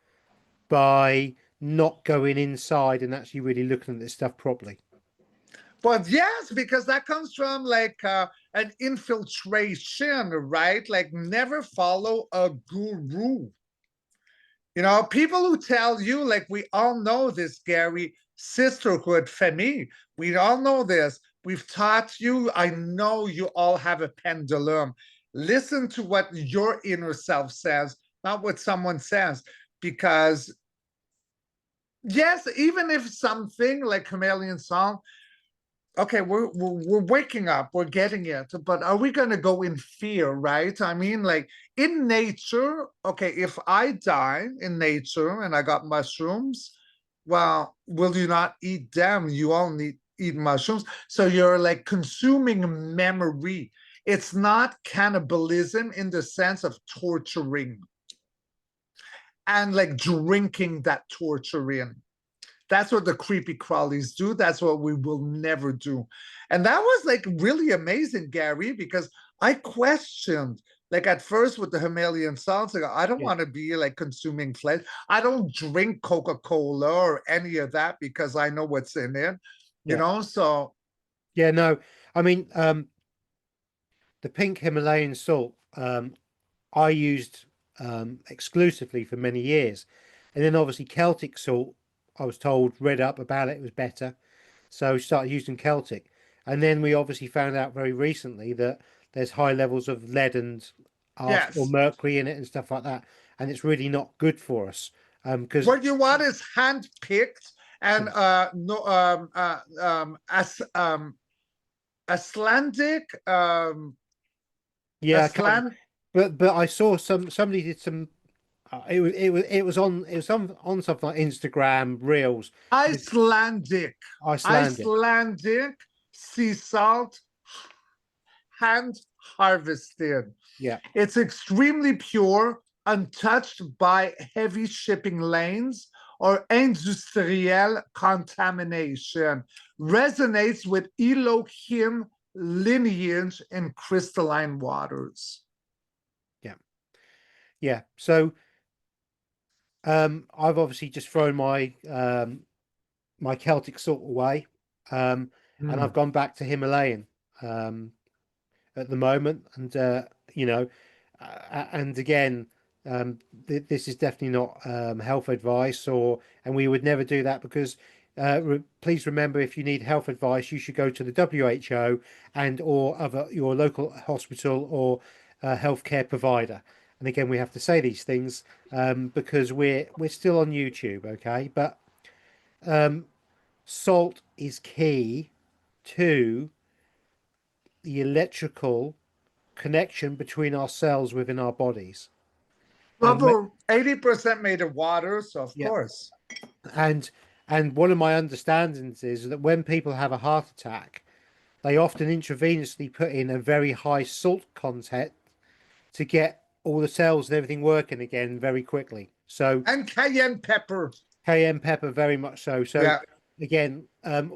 by not going inside and actually really looking at this stuff properly. but yes, because that comes from like an infiltration, right? Like never follow a guru. You know, people who tell you, like we all know this, Gary, sisterhood, famille. We all know this. We've taught you. I know you all have a pendulum. Listen to what your inner self says, not what someone says, because yes, even if something like Chameleon Song, okay, we're waking up, we're getting it, but are we going to go in fear, right? I mean, like in nature, okay, if I die in nature and I got mushrooms, well, will you not eat them? You only eat mushrooms, so you're like consuming memory. It's not cannibalism in the sense of torturing and like drinking that torture in. That's what the creepy crawlies do. That's what we will never do. And that was like really amazing, Gary, because I questioned, like at first with the Himalayan salts, like, I don't Yeah. want to be like consuming flesh. I don't drink Coca-Cola or any of that because I know what's in it, you Yeah. know? So Yeah, no. I mean, the pink Himalayan salt, I used exclusively for many years. And then obviously Celtic salt, I was told, read up about it, was better. So we started using Celtic. And then we obviously found out very recently that there's high levels of lead and or yes, mercury in it and stuff like that. And it's really not good for us. Because what you want is hand-picked and no as Icelandic yeah, I can't, Aslan but I saw somebody did some it was on something like Instagram Reels. Icelandic, Icelandic. Icelandic sea salt, hand harvested. Yeah. It's extremely pure, untouched by heavy shipping lanes or industrial contamination resonates with Elohim lineage in crystalline waters. Yeah. Yeah. So I've obviously just thrown my Celtic salt away, and I've gone back to Himalayan at the moment, and you know, and again, this is definitely not health advice, and we would never do that because. Please remember, if you need health advice, you should go to the WHO and or your local hospital or healthcare provider. And again, we have to say these things because we're still on YouTube, okay? But salt is key to the electrical connection between our cells within our bodies. And Over 80% made of water, so of yeah, course. and one of my understandings is that when people have a heart attack, they often intravenously put in a very high salt content to get all the cells and everything working again very quickly. So And cayenne pepper. cayenne pepper, very much so. So Yeah, again,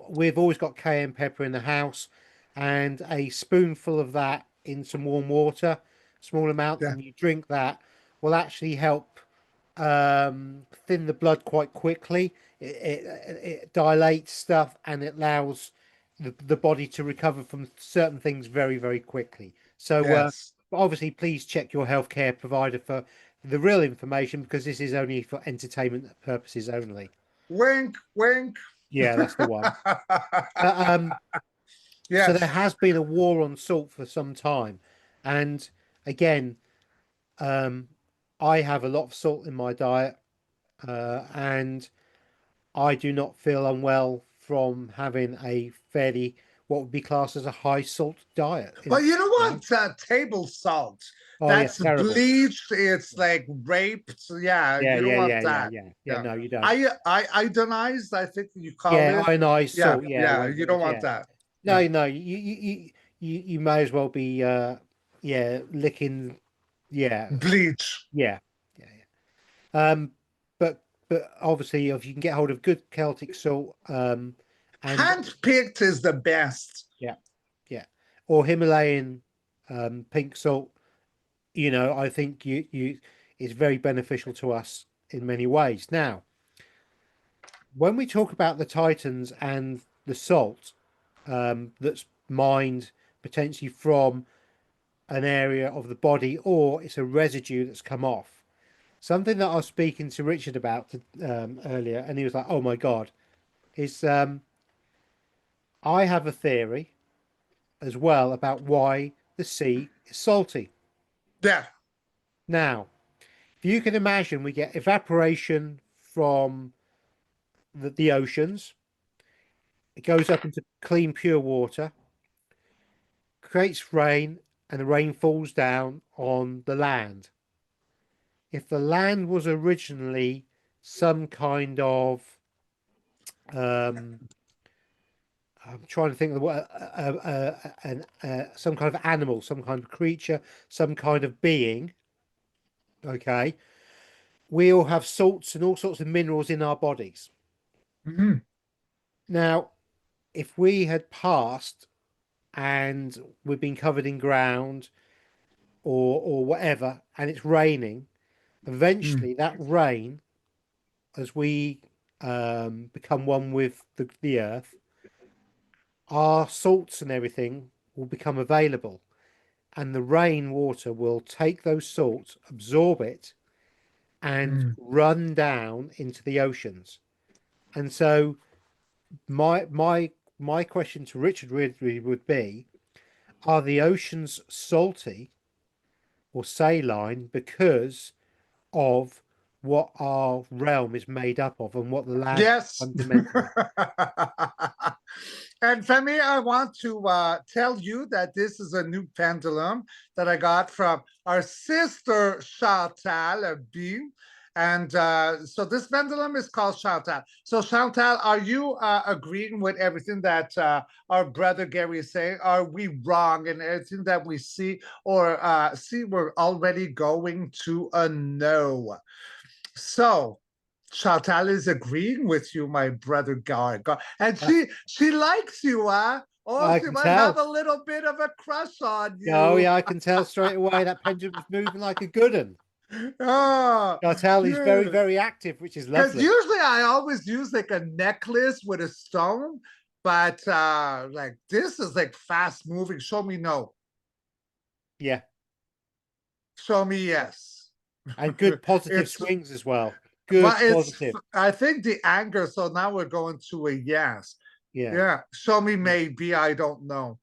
we've always got cayenne pepper in the house, and a spoonful of that in some warm water, small amount, yeah, and you drink that will actually help thin the blood quite quickly. It dilates stuff and it allows the body to recover from certain things very, very quickly. So, yes. obviously, please check your healthcare provider for the real information because this is only for entertainment purposes only. Wink, wink. Yeah, that's the one. Um, so there Yes. has been a war on salt for some time, and again, I have a lot of salt in my diet, and I do not feel unwell from having a fairly what would be classed as a high salt diet. But you know You know? what? Table salt. Oh yeah, That's terrible. bleached. It's like raped. Yeah, Yeah, you don't yeah, want yeah, yeah, that. yeah, yeah. Yeah. No, you don't. I iodinized, I think you call Yeah, it. ionized Yeah, salt. Yeah, yeah, whatever you it don't is. want Yeah. that. Yeah. No, no. You may as well be yeah, licking. Yeah, Bleach. yeah, yeah, yeah. But obviously, if you can get hold of good Celtic salt, and Hand-picked is the best. yeah, yeah, or Himalayan pink salt, I think you is very beneficial to us in many ways. Now, when we talk about the Titans and the salt that's mined potentially from an area of the body, or it's a residue that's come off. Something that I was speaking to Richard about earlier, and he was like, "Oh my God," is I have a theory as well about why the sea is salty. Yeah. Now, if you can imagine, we get evaporation from the oceans. It goes up into clean, pure water, creates rain, and the rain falls down on the land. If the land was originally some kind of, um, I'm trying to think of the word, some kind of animal, some kind of creature, some kind of being, okay, we all have salts and all sorts of minerals in our bodies. Mhm. Now, if we had passed and we've been covered in ground or whatever, and it's raining, Mm. eventually that rain, as we become one with the earth, our salts and everything will become available, and the rain water will take those salts, absorb it, and Mm. run down into the oceans. And so my question to Richard really would be: are the oceans salty or saline because of what our realm is made up of and what the land Yes. fundamentally? And Femi, I want to tell you that this is a new pendulum that I got from our sister Chantal B. And so this pendulum is called Chantal. So Chantal, are you agreeing with everything that our brother Gary is saying? Are we wrong in everything that we see? Or see, we're already going to a no. So Chantal is agreeing with you, my brother Gar. And Uh, she likes you, huh? Oh, I she can might have tell. a little bit of a crush on Oh you. yeah, I can tell straight away that pendulum's moving like a good one. Oh, I tell he's very, yeah. very active, which is Because lovely. usually I always use like a necklace with a stone, but like this is like fast moving. Show me no. Yeah, Show me yeah. yes. And good positive It's swings as well. well, Good positive. I think the anger. So now we're going to a yes. Yeah, Yeah. Show me yeah, maybe. I don't know.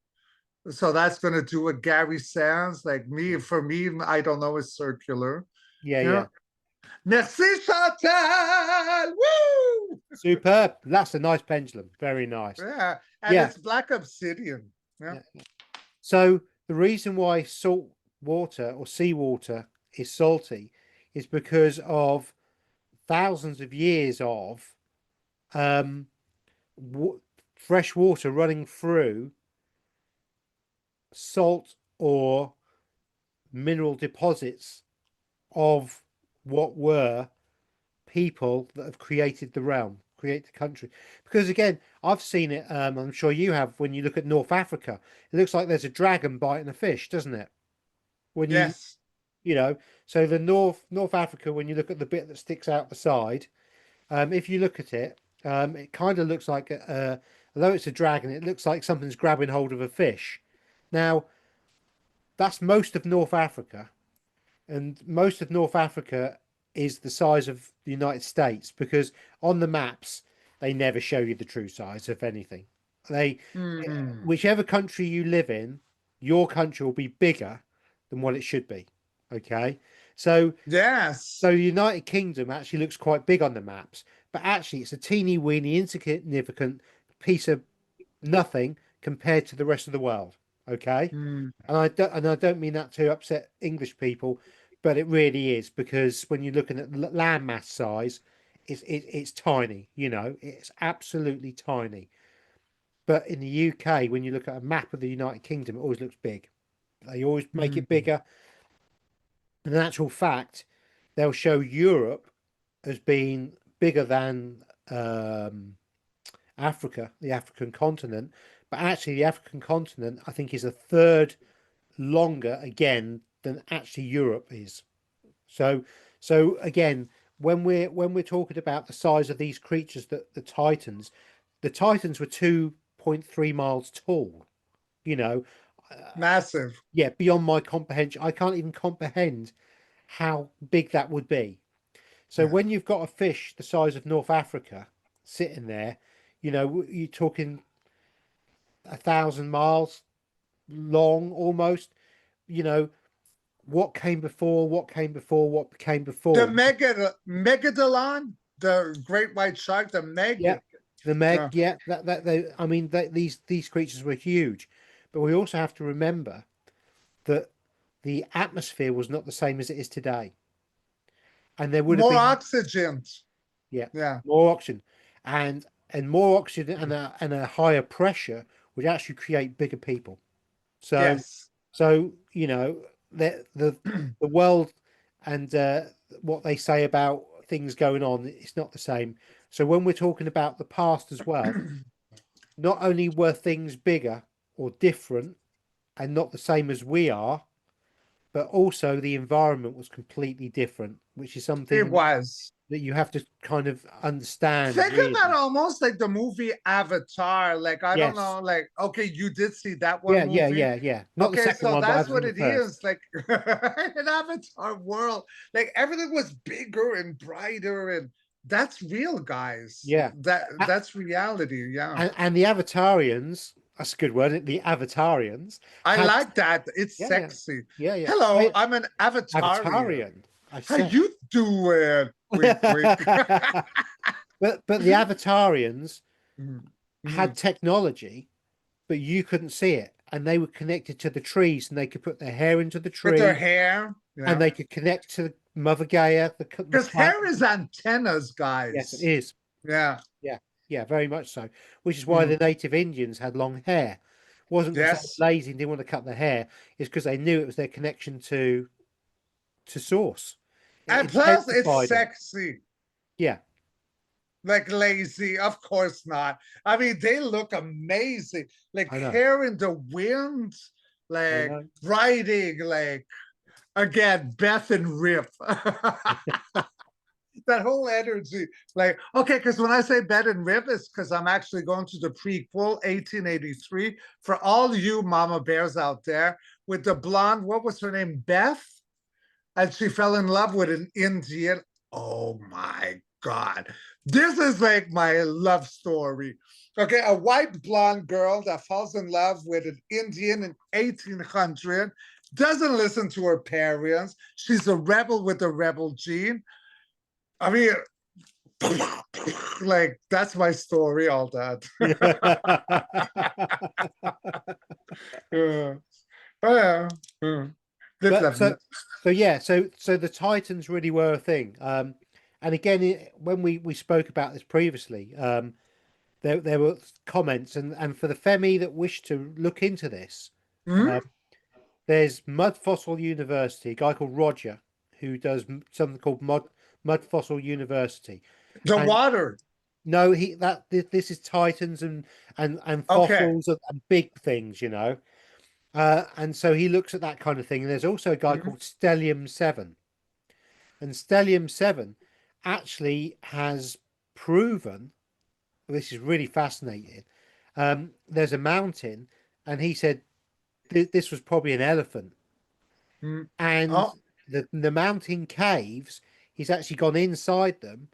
So that's gonna do what Gary says. Like me, yeah, for me, I don't know, is circular. yeah, Yeah. yeah. Merci Chantal. Woo! Superb. That's a nice pendulum. Very nice. Yeah. And Yeah, it's black obsidian. Yeah. yeah. So the reason why salt water or seawater is salty is because of thousands of years of um, fresh water running through salt or mineral deposits of what were people that have created the realm, create the country. Because again, I've seen it, I'm sure you have, when you look at North Africa, it looks like there's a dragon biting a fish, doesn't it? When Yes. you know, so the North Africa, when you look at the bit that sticks out the side, if you look at it, it kind of looks like, although it's a dragon, it looks like something's grabbing hold of a fish. Now, that's most of North Africa, and most of North Africa is the size of the United States because on the maps they never show you the true size of anything. They, Mm. whichever country you live in, your country will be bigger than what it should be. Okay, so Yes. so the United Kingdom actually looks quite big on the maps, but actually it's a teeny weeny insignificant piece of nothing compared to the rest of the world. Okay, Mm. and I don't mean that to upset English people, but it really is because when you're looking at land mass size, it's tiny. You know, it's absolutely tiny. But in the UK, when you look at a map of the United Kingdom, it always looks big. They always make it Mm. bigger. In actual fact, they'll show Europe as being bigger than Africa, the African continent. But actually, the African continent, I think, is a third longer again than actually Europe is. So, so again, when we're talking about the size of these creatures, that the Titans were 2.3 miles tall. You know, Massive. yeah, beyond my comprehension. I can't even comprehend how big that would be. So Yeah. when you've got a fish the size of North Africa sitting there, you know, you're talking 1,000 miles long almost. You know, what came before, what came before, what came The before. megalodon, the great white shark, the Yeah, meg. the Meg. Uh, Yeah, that they. I mean, these creatures were huge, but we also have to remember that the atmosphere was not the same as it is today, and there would have more been oxygen. yeah Yeah. more oxygen, and more oxygen and a higher pressure would actually create bigger people. So Yes. so you know the world and what they say about things going on, it's not the same. So when we're talking about the past as well, not only were things bigger or different and not the same as we are, but also the environment was completely different, which is It something was. that you have to kind of understand, Think about really. almost like the movie Avatar. Like, I don't Yes. know, like, okay, you did see that one Yeah, yeah, movie. yeah, yeah. Not the Okay, second so one, but that's I've seen what the it first. is. Like an Avatar world. Like everything was bigger and brighter, and that's real, guys. Yeah. That's reality. Yeah. And the Avatarians, that's a good word, isn't it? The Avatarians I had, like that. It's yeah, yeah, sexy. yeah, yeah. Hello, I'm an Avatarian. Avatarian, I How said. you doing? Wink, wink. But the Avatarians Mhm. had Mhm. technology, but you couldn't see it. And they were connected to the trees and they could put their hair into the With their tree hair. and Yeah. they could connect to Mother Gaia, the Because hair plant. is antennas, Yes, it guys. is. Yeah. Yeah, yeah, very much so. Which is why the Mm. native Indians had long hair. Wasn't because they Yes. were lazy and didn't want to cut their hair. It's because they knew it was their connection to source. It And plus, it's intensified it. sexy. Yeah, like lazy. Of course not. I mean, they look amazing. Like I know, hair in the wind, I like know. riding, like again, Beth and Rip. That whole energy. Like, okay, because when I say Beth and Rip, it's because I'm actually going to the prequel, 1883, for all you mama bears out there with the blonde, what was her name? Beth? And she fell in love with an Indian. Oh my God. This is like my love story. Okay, a white blonde girl that falls in love with an Indian in 1800, doesn't listen to her parents. She's a rebel with a rebel gene. I mean, like, that's my story, all that. Yeah. Oh, yeah. Yeah. But so the Titans really were a thing. And again, when we spoke about this previously, there were comments, and for the Femi that wish to look into this, Hmm? there's Mud Fossil University, a guy called Roger, who does something called Mud Fossil University, The and water. no, this is Titans and Okay. fossils and big things, you know. And so he looks at that kind of thing. And there's also a guy Hmm? called Stellium 7. And Stellium 7 actually has proven, this is really fascinating. There's a mountain, and he said this was probably an elephant. Hmm. And Oh, the mountain caves, he's actually gone inside them,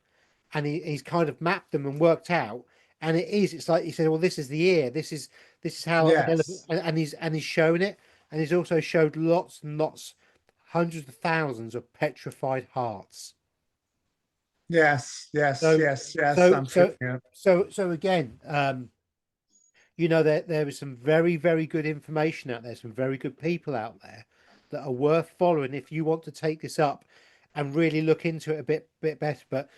and he's kind of mapped them and worked out. And it's like he said, well, this is the ear. This is how an elephant, yes. and he's shown it, and he's also showed lots and lots, hundreds of thousands of petrified hearts. Yes. Yes. So Yes. Yes. so I'm feeling so it. so again, there is some very, very good information out there, some very good people out there that are worth following if you want to take this up and really look into it a bit better. But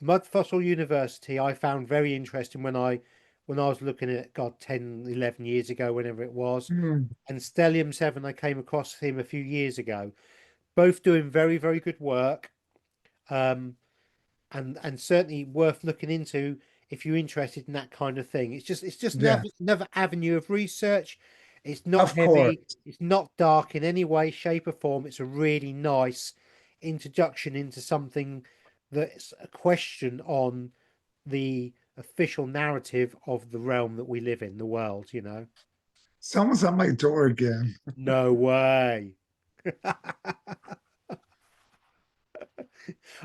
Mud Fossil University I found very interesting when I was looking at it, God, 10, 11 years ago, whenever it was. Hmm. And Stellium 7, I came across him a few years ago. Both doing very, very good work. Um, and certainly worth looking into if you're interested in that kind of thing. It's just Yeah. another avenue of research. It's not Of course. heavy, it's not dark in any way, shape, or form. It's a really nice introduction into something that's a question on the official narrative of the realm that we live in, the world, you know. Someone's at my door again. No way.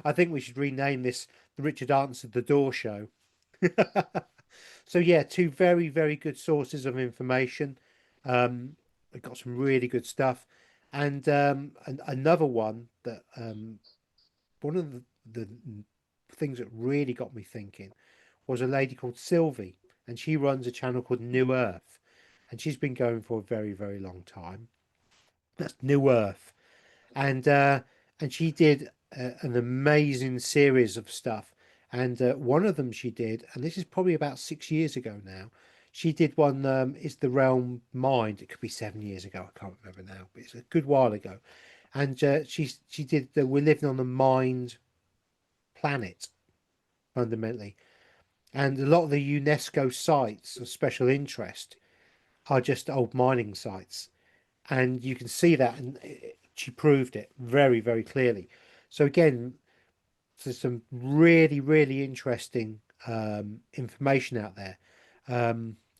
I think we should rename this the Richard Answered the Door Show. So yeah, two very, very good sources of information. We've got some really good stuff, and another one that one of the things that really got me thinking was a lady called Sylvie, and she runs a channel called New Earth, and she's been going for a very, very long time. That's New Earth, and uh, and she did an amazing series of stuff. And one of them she did, and this is probably about 6 years ago now. She did one. Is the realm mind? It could be 7 years ago. I can't remember now, but it's a good while ago. And she did. We're living on a mind planet fundamentally, and a lot of the UNESCO sites of special interest are just old mining sites, and you can see that, and she proved it very, very clearly. So again, there's some really, really interesting information out there.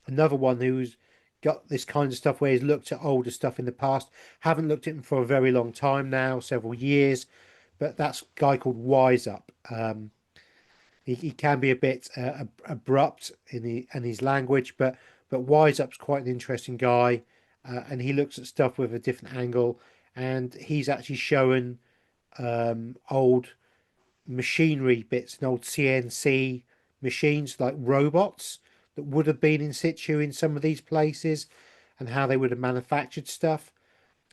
Another one who's got this kind of stuff where he's looked at older stuff in the past, haven't looked at him for a very long time now, several years, but that's a guy called Wise Up. He can be a bit abrupt in his language, but Wise Up's quite an interesting guy, and he looks at stuff with a different angle, and he's actually showing old machinery bits and old CNC machines like robots that would have been in situ in some of these places, and how they would have manufactured stuff.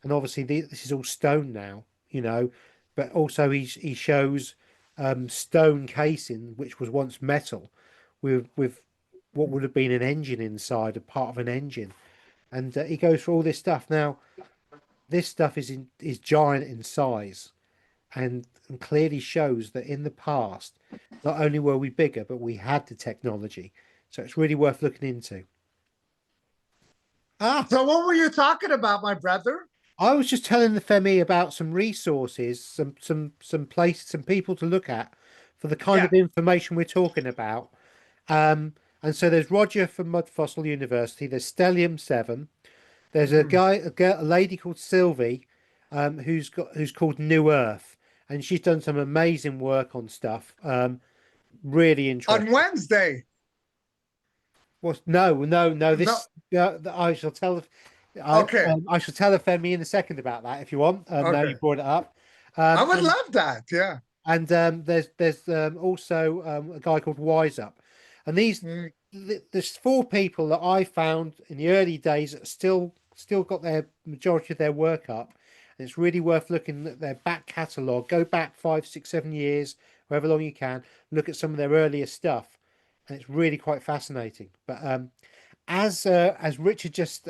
And obviously this is all stone now, you know, but also he shows stone casing which was once metal with what would have been an engine inside, a part of an engine, and he goes through all this stuff. Now this stuff is giant in size, and clearly shows that in the past, not only were we bigger, but we had the technology. So it's really worth looking into. Ah, So what were you talking about, my brother? I was just telling the Femi about some resources, some places, some people to look at for the kind Yeah. of information we're talking about. And so there's Roger from Mud Fossil University. There's Stellium 7. There's a Mhm. guy, a lady called Sylvie, who's called New Earth, and she's done some amazing work on stuff. Really On interesting. Wednesday. Well, no. No. I shall tell. Okay. I shall tell Femi in a second about that if you want. Now you Okay. brought it up. I Um, would and love that. Yeah. and there's also a guy called Wise Up, and Mm. there's four people that I found in the early days that still got their majority of their work up, and it's really worth looking at their back catalogue. Go back 5, 6, 7 years, however long you can. Look at some of their earlier stuff, and it's really quite fascinating. But as Richard just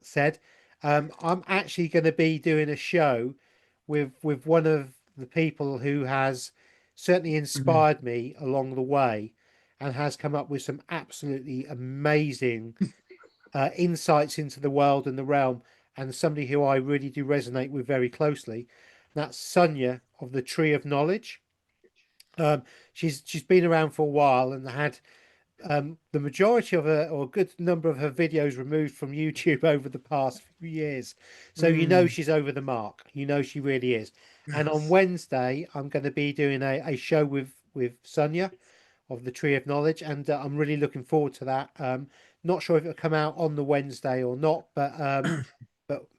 said, I'm actually going to be doing a show with one of the people who has certainly Mhm. inspired me along the way, and has come up with some absolutely amazing insights into the world and the realm, and somebody who I really do resonate with very closely. That's Sonia of the Tree of Knowledge. Um, she's been around for a while and had the majority of her, or a good number of her videos removed from YouTube over the past few years. So you know Mm. she's over the mark. You know she really is. And on Yes. Wednesday, I'm going to be doing a show with Sonia of the Tree of Knowledge, and I'm really looking forward to that. Not sure if it'll come out on the Wednesday or not, but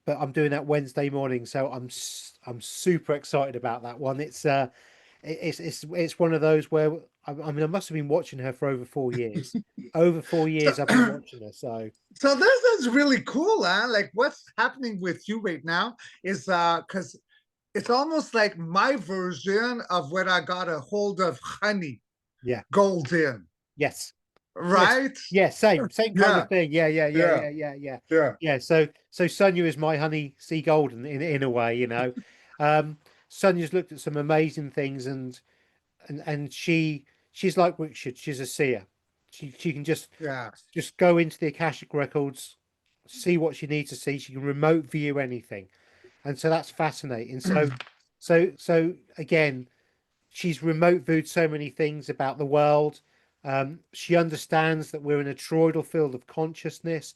I'm doing that Wednesday morning, so I'm super excited about that one. It's one of those where I mean I must have been watching her for over 4 years. Over four So, years I've been watching her. So so this is really cool, huh? Like what's happening with you right now is because it's almost like my version of when I got a hold of honey yeah, golden, yes, yes, right? yeah, same kind of Yeah, thing. yeah, yeah. Yeah. So Sonia is my honey sea golden in a way, you know. Sonia's looked at some amazing things, and she's like Richard. She's a seer. She can Yeah. just go into the Akashic records, see what she needs to see. She can remote view anything, and so that's fascinating. So again, she's remote viewed so many things about the world. She understands that we're in a toroidal field of consciousness.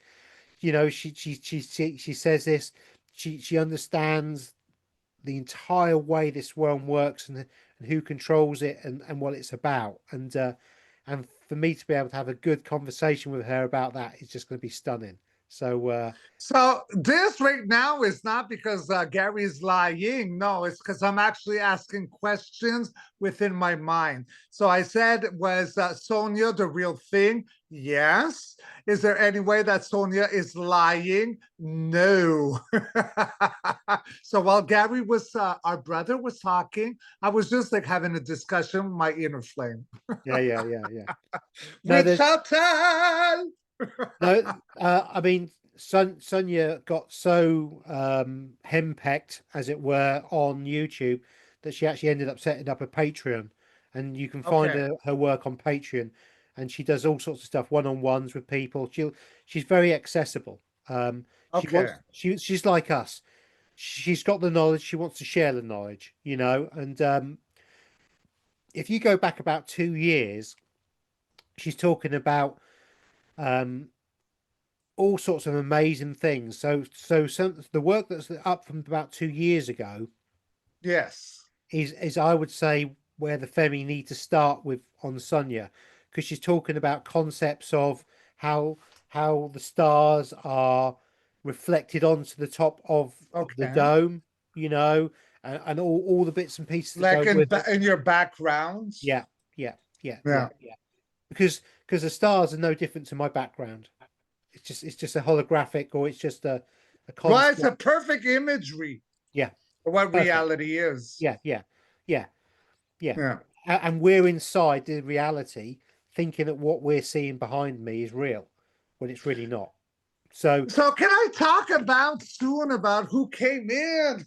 You know, she says this. She understands the entire way this world works, and who controls it, and what it's about. And for me to be able to have a good conversation with her about that is just going to be stunning. So So this right now is not because Gary's lying. No, it's because I'm actually asking questions within my mind. So I said, was Sonia the real thing? Yes. Is there any way that Sonia is lying? No. So while Gary was, our brother was talking, I was just like having a discussion with my inner flame. yeah. No, Which there's shall tell. no. I mean, Sonia got so henpecked, as it were, on YouTube that she actually ended up setting up a Patreon, and you can find Okay. her work on Patreon, and she does all sorts of stuff, one-on-ones with people. She's very accessible. Okay. She's like us. She's got the knowledge. She wants to share the knowledge, you know. And if you go back about 2 years, she's talking about um, all sorts of amazing things. So some the work that's up from about 2 years ago Yes. is I would say where the Femi need to start with on Sonia, because she's talking about concepts of how how the stars are reflected onto the top of the Okay. dome, you know, and all the bits and pieces that go Like with it. in your background. Yeah, yeah, yeah, yeah, Yeah. yeah. Because the stars are no different to my background. It's just a holographic, or it's just a Well, it's construct. a perfect imagery Yeah, of what perfect. reality is. Yeah, yeah, yeah. Yeah. And we're inside the reality, thinking that what we're seeing behind me is real, when it's really not. So, So can I talk about soon about who came in?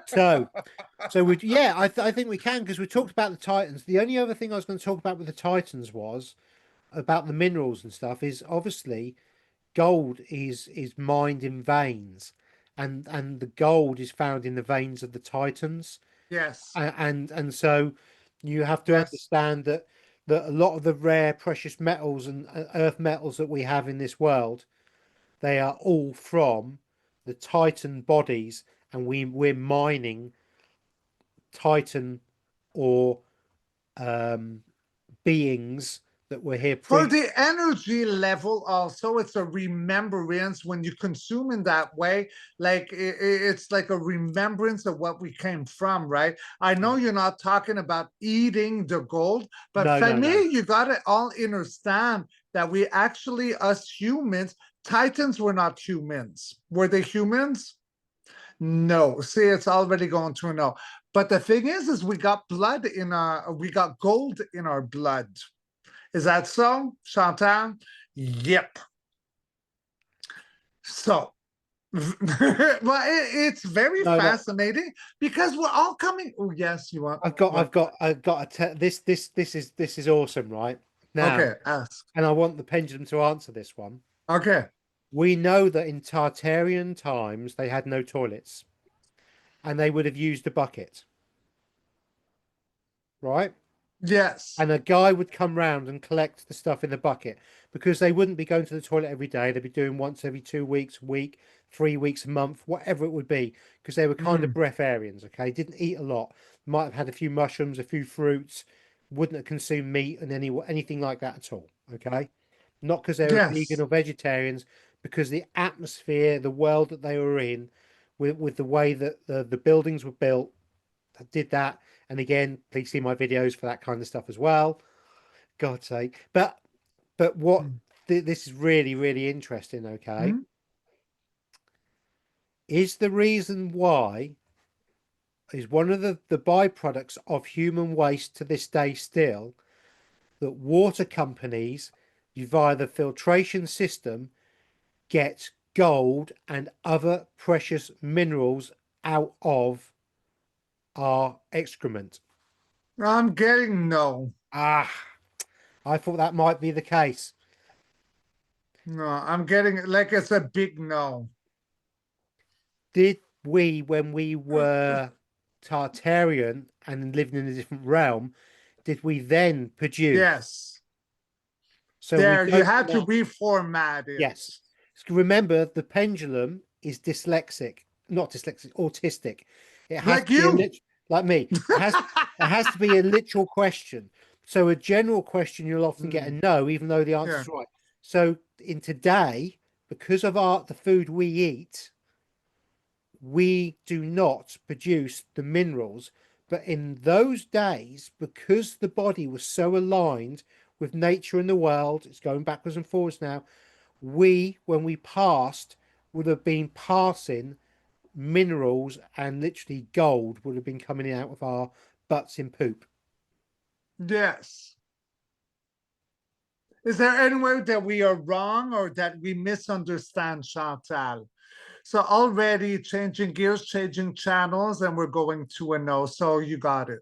so, so we, yeah, I think we can, because we talked about the Titans. The only other thing I was going to talk about with the Titans was about the minerals and stuff. Is obviously gold is mined in veins, and the gold is found in the veins of the Titans. Yes, And so you have to yes. understand that a lot of the rare precious metals and earth metals that we have in this world, they are all from the Titan bodies, and we're mining Titan or um, beings that were here For pre. the energy level, also, it's a remembrance when you consume in that way. Like it's like a remembrance of what we came from, right? I know you're not talking about eating the gold, but No, for no, no, me, you got to all understand that we actually, us humans, Titans were not humans. Were they humans? No. See, it's already going to a no. But the thing is we got blood in our, we got gold in our blood. Is that so, Chantal? Yep. So, well, it's very no, no. fascinating because we're all coming. Oh, yes, you want what? I've got this is awesome, right? Now, Okay, ask. and I want the pendulum to answer this one. Okay, We know that in Tartarian times they had no toilets, and they would have used a bucket, right? yes. And a guy would come round and collect the stuff in the bucket, because they wouldn't be going to the toilet every day. They'd be doing once every 2 weeks, a week, 3 weeks, a month, whatever it would be, because they were kind of Mm, breatharians. Okay, didn't eat a lot. Might have had a few mushrooms, a few fruits. Wouldn't have consumed meat and anything like that at all. Okay, not because they were vegan yes, or vegetarians, because the atmosphere, the world that they were in, with the way that the buildings were built, did that. And again, please see my videos for that kind of stuff as well. God's sake. But what mm, this is really, really interesting, okay, mm. is the reason why is one of the byproducts of human waste to this day still, that water companies, via the filtration system, get gold and other precious minerals out of our excrement. I'm getting no. Ah, I thought that might be the case. No, I'm getting like it's a big no. Did we, when we were Tartarian and living in a different realm, did we then produce? Yes. So we There, you don't had to now. reformat it. Yes. Remember, the pendulum is dyslexic, not dyslexic, autistic. It has Like to be a you. like me. It has to be a literal question. So a general question, you'll often get Mm, a no, even though the yeah. answer's right. So in today, because of the food we eat, we do not produce the minerals. But in those days, because the body was so aligned with nature and the world, it's going backwards and forwards now. We, when we passed, would have been passing minerals, and literally gold would have been coming out of our butts in poop. Yes. Is there anywhere that we are wrong or that we misunderstand, Chantal? So already changing gears, changing channels, and we're going to a no. So you got it.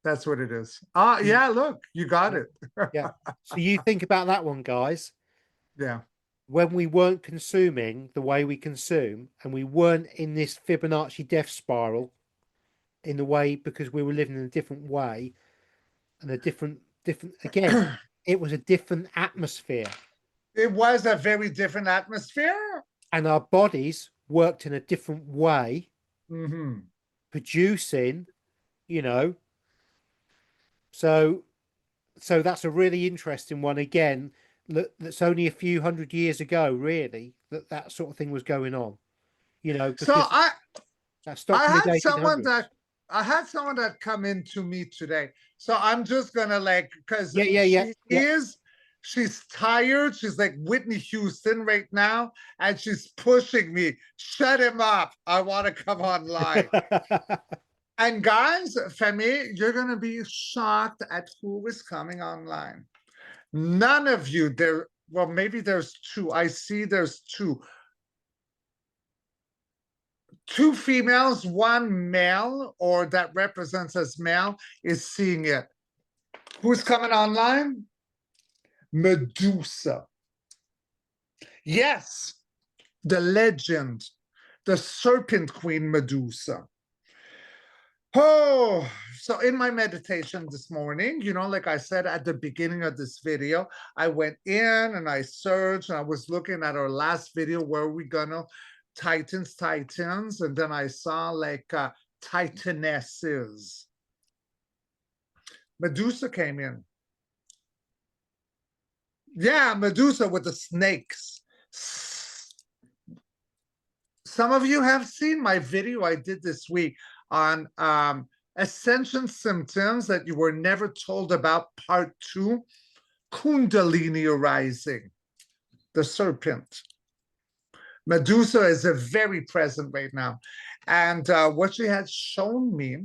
That's what it is. Ah, yeah, look, you got Yeah. it. Yeah. So you think about that one, guys. Yeah. When we weren't consuming the way we consume, and we weren't in this Fibonacci death spiral in the way, because we were living in a different way, and a different again, it was a different atmosphere, It was a very different atmosphere. and our bodies worked in a different way, Mm-hmm. producing, you know. So so that's a really interesting one again. That's only a few hundred years ago, really, that sort of thing was going on, So because that stopped I mid had someone 1800s. that I had someone that come in to me today. So I'm just gonna like because Yeah, yeah, yeah, yeah. she's tired. She's like Whitney Houston right now, and she's pushing me. Shut him up. I want to come online. And guys, for me, you're gonna be shocked at who is coming online. None of you there. well, maybe there's two. I see there's two. Two females, one male, or that represents as male, is seeing it. Who's coming online? Medusa. Yes, the legend, the serpent queen Medusa. Oh, so in my meditation this morning, like I said at the beginning of this video, I went in and I searched and I was looking at our last video where we gonna Titans, and then I saw like Titanesses. Medusa came in. Yeah, Medusa with the snakes. Some of you have seen my video I did this week on ascension symptoms that you were never told about, part 2, Kundalini arising, the serpent. Medusa is very present right now. And what she has shown me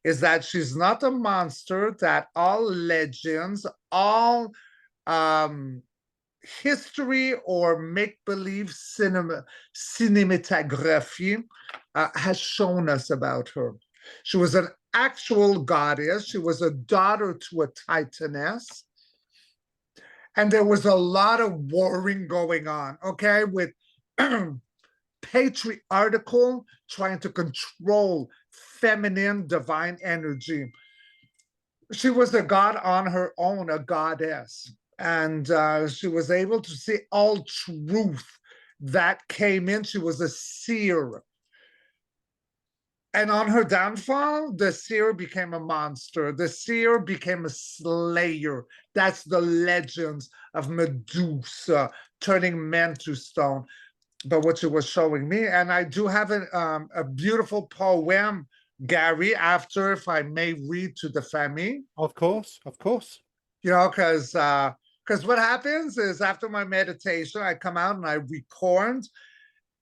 is that she's not a monster, that all legends, all history or make-believe cinematography has shown us about her. She was an actual goddess. She was a daughter to a titaness. And there was a lot of warring going on, okay, with patriarchal trying to control feminine divine energy. She was a god on her own, a goddess. And she was able to see all truth that came in. She was a seer. And on her downfall, the seer became a monster. The seer became a slayer. That's the legends of Medusa, turning men to stone. But what she was showing me, and I do have a beautiful poem, Gary, after, if I may read to the family. Of course, of course. Because what happens is after my meditation, I come out and I record,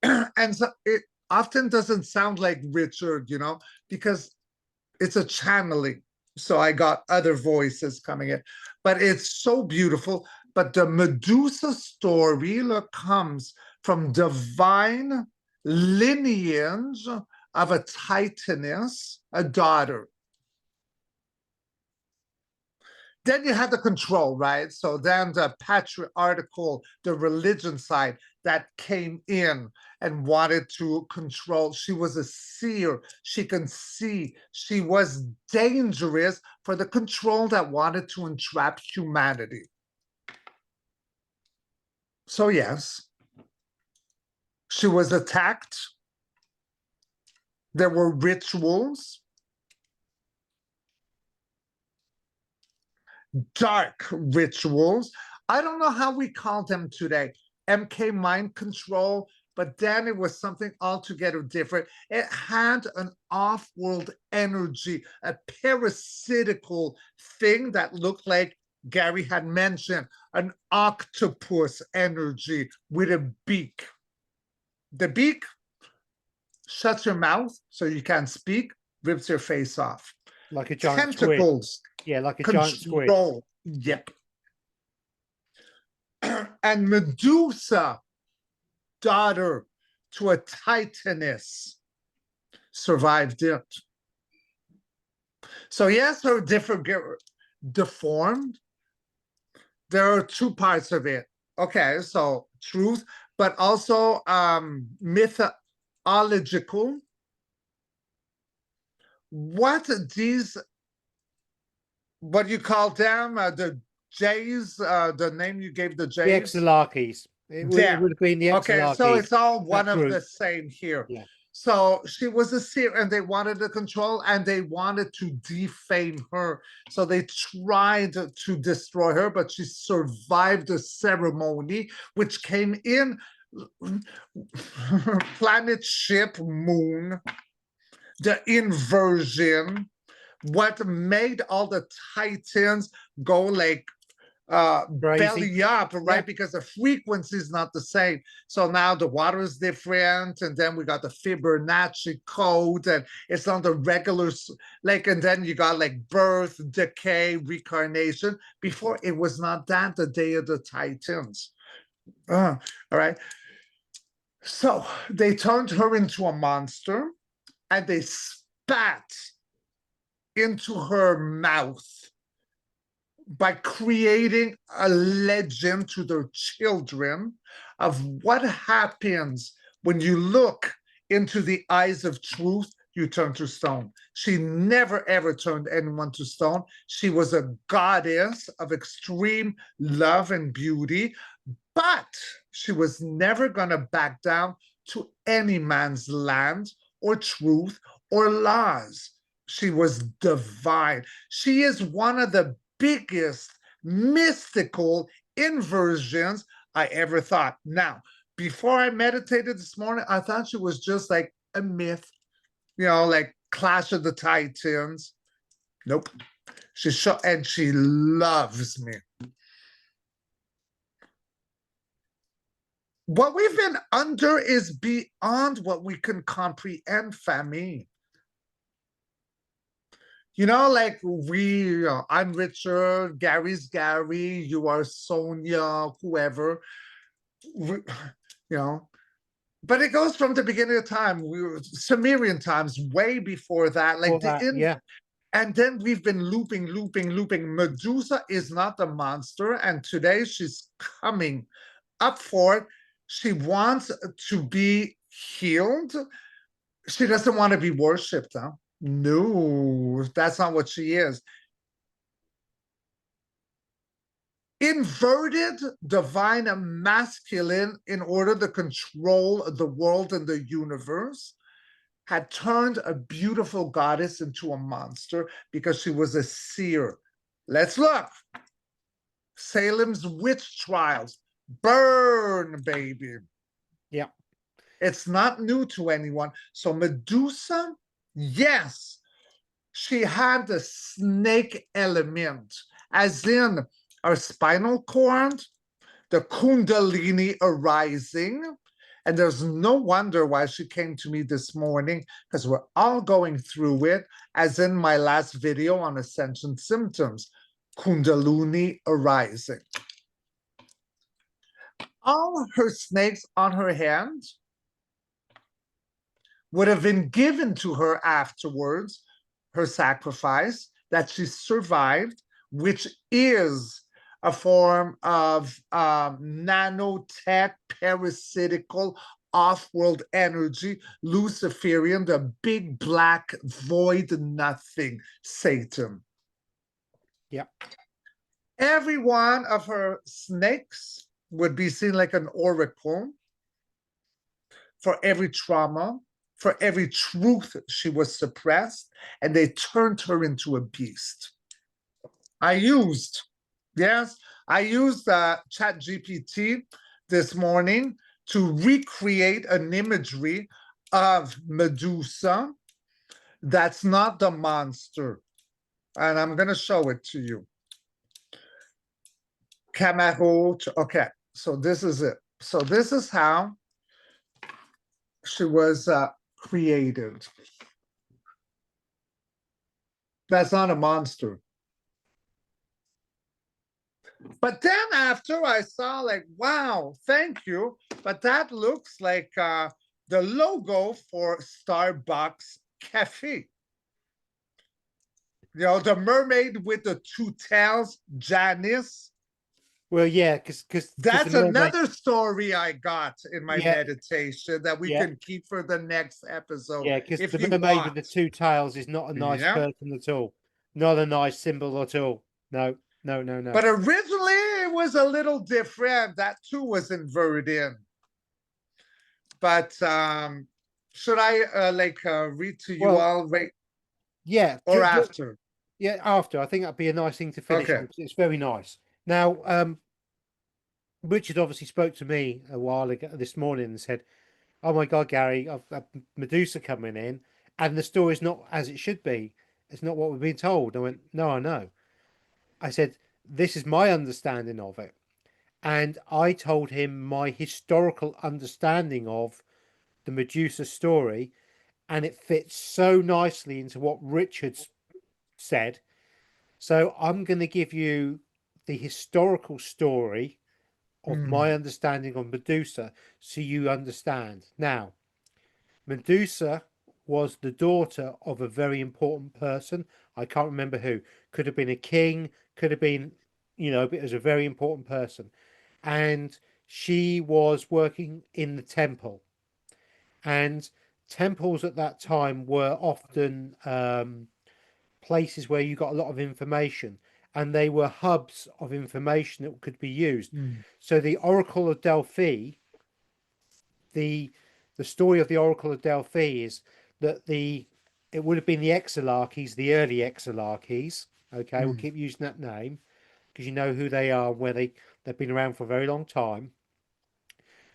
and so it often doesn't sound like Richard, because it's a channeling. So I got other voices coming in, but it's so beautiful. But the Medusa story comes from divine lineage of a titaness, a daughter. Then you had the control, right? So then the patriarchal, the religion side that came in and wanted to control. She was a seer. She can see. She was dangerous for the control that wanted to entrap humanity. So yes, she was attacked. There were rituals. Dark rituals. I don't know how we call them today. MK mind control, but then it was something altogether different. It had an off-world energy, a parasitical thing that looked like Gary had mentioned, an octopus energy with a beak. The beak shuts your mouth so you can't speak, rips your face off. Like a giant tentacles. Squid. Yeah, like a giant squid. Yep. And Medusa, daughter to a titaness, survived it. So yes, her deformed. There are two parts of it. Okay, so truth, but also mythological. What you call them, the Jays, the name you gave the Jays? The Exalarches. It would have been the Exalarches. Okay, so it's all one of the same here. Yeah. So she was a seer and they wanted to control and they wanted to defame her. So they tried to destroy her, but she survived the ceremony, which came in planet, ship, moon, the inversion, what made all the titans go like Crazy. belly up, Yeah. right? Because the frequency is not the same. So now the water is different, and then we got the Fibonacci code, and it's not the regular like, and then you got like birth, decay, reincarnation. Before it was not that, the Day of the Titans. All right. So they turned her into a monster, and they spat into her mouth by creating a legend to their children of what happens when you look into the eyes of truth, you turn to stone. She never ever turned anyone to stone. She was a goddess of extreme love and beauty, but she was never going to back down to any man's land or truth or laws. She was divine. She is one of the biggest mystical inversions I ever thought. Now, before I meditated this morning, I thought she was just like a myth, like Clash of the Titans. Nope. And she loves me. What we've been under is beyond what we can comprehend, family. Like I'm Richard, Gary's Gary, you are Sonia, whoever, But it goes from the beginning of time, Sumerian times, way before that. Like yeah. And then we've been looping. Medusa is not a monster, and today she's coming up for it. She wants to be healed. She doesn't want to be worshipped, huh? No, that's not what she is. Inverted divine masculine in order to control the world and the universe had turned a beautiful goddess into a monster because she was a seer. Let's look. Salem's witch trials. Burn, baby. Yeah. It's not new to anyone. So Medusa, yes, she had the snake element, as in our spinal cord, the Kundalini arising. And there's no wonder why she came to me this morning, because we're all going through it, as in my last video on ascension symptoms, Kundalini arising. All her snakes on her hand would have been given to her afterwards, her sacrifice, that she survived, which is a form of nanotech, parasitical, off-world energy, Luciferian, the big black void nothing, Satan. Yeah. Every one of her snakes would be seen like an oracle for every trauma, for every truth she was suppressed, and they turned her into a beast. I used ChatGPT this morning to recreate an imagery of Medusa that's not the monster. And I'm going to show it to you. Camaro. Okay, so this is it. So this is how she was created. That's not a monster. But then after I saw, like, wow, thank you. But that looks like the logo for Starbucks Cafe. The mermaid with the two tails, Janice. Well, yeah, because that's another story I got in my meditation that we can keep for the next episode. Yeah, because the mermaid with the two tails is not a nice person at all. Not a nice symbol at all. No. But originally it was a little different. That too was inverted. But should I read to you all right? Yeah. Or after? Yeah, after. I think that'd be a nice thing to finish on. It's very nice. Now, Richard obviously spoke to me a while ago this morning and said, "Oh my God, Gary, I've Medusa coming in, and the story's not as it should be. It's not what we've been told." I went, "No, I know." I said, this is my understanding of it. And I told him my historical understanding of the Medusa story, and it fits so nicely into what Richard's said. So I'm going to give you the historical story of Mm, my understanding of Medusa so you understand. Now, Medusa was the daughter of a very important person. I can't remember who. Could have been a king, could have been, but it was a very important person. And she was working in the temple. And temples at that time were often places where you got a lot of information, and they were hubs of information that could be used. mm, So the Oracle of Delphi, the the story of the Oracle of Delphi is that it would have been the Exilarchies, the early Exilarchies. Okay, we'll mm. keep using that name because you know who they are, where they've been around for a very long time.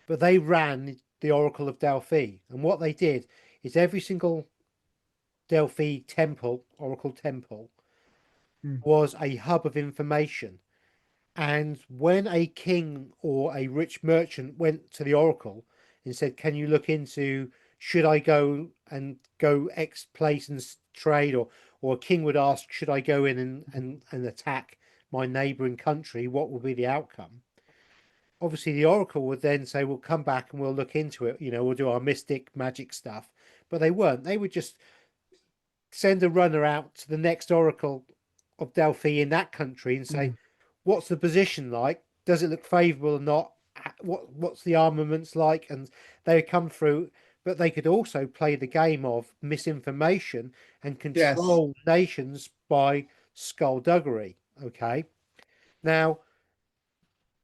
But they ran the Oracle of Delphi, and what they did is every single Delphi temple, Oracle temple, Mm. was a hub of information. And when a king or a rich merchant went to the oracle and said, "Can you look into, should I go X place and trade?" Or a king would ask, "Should I go in and attack my neighboring country? What will be the outcome?" Obviously, the oracle would then say, "We'll come back and we'll look into it. We'll do our mystic magic stuff." But they weren't. They would just send a runner out to the next oracle of Delphi in that country and say, Mm. "What's the position like? Does it look favourable or not? What's the armaments like?" And they would come through, but they could also play the game of misinformation and Yes. control nations by skullduggery. Okay, now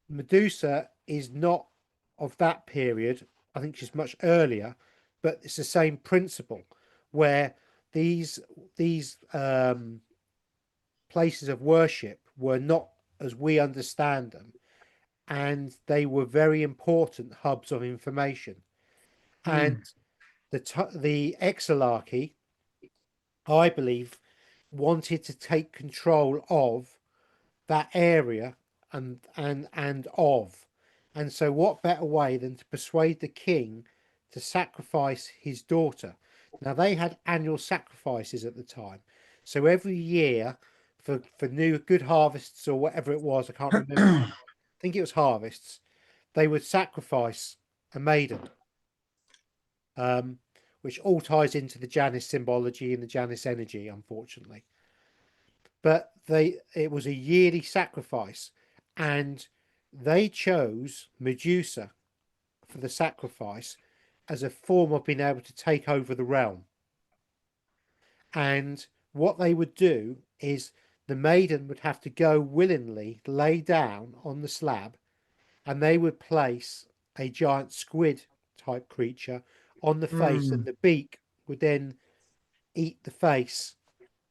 Medusa is not of that period. I think she's much earlier, but it's the same principle where these these places of worship were not as we understand them, and they were very important hubs of information. And Mm. the Exilarchy, I believe, wanted to take control of that area and so what better way than to persuade the king to sacrifice his daughter. Now they had annual sacrifices at the time, so every year for new good harvests or whatever it was, I can't remember now, I think it was harvests, they would sacrifice a maiden, um, which all ties into the Janus symbology and the Janus energy, unfortunately. But it was a yearly sacrifice, and they chose Medusa for the sacrifice as a form of being able to take over the realm. And what they would do is the maiden would have to go willingly lay down on the slab, and they would place a giant squid type creature on the face, and Mm. the beak would then eat the face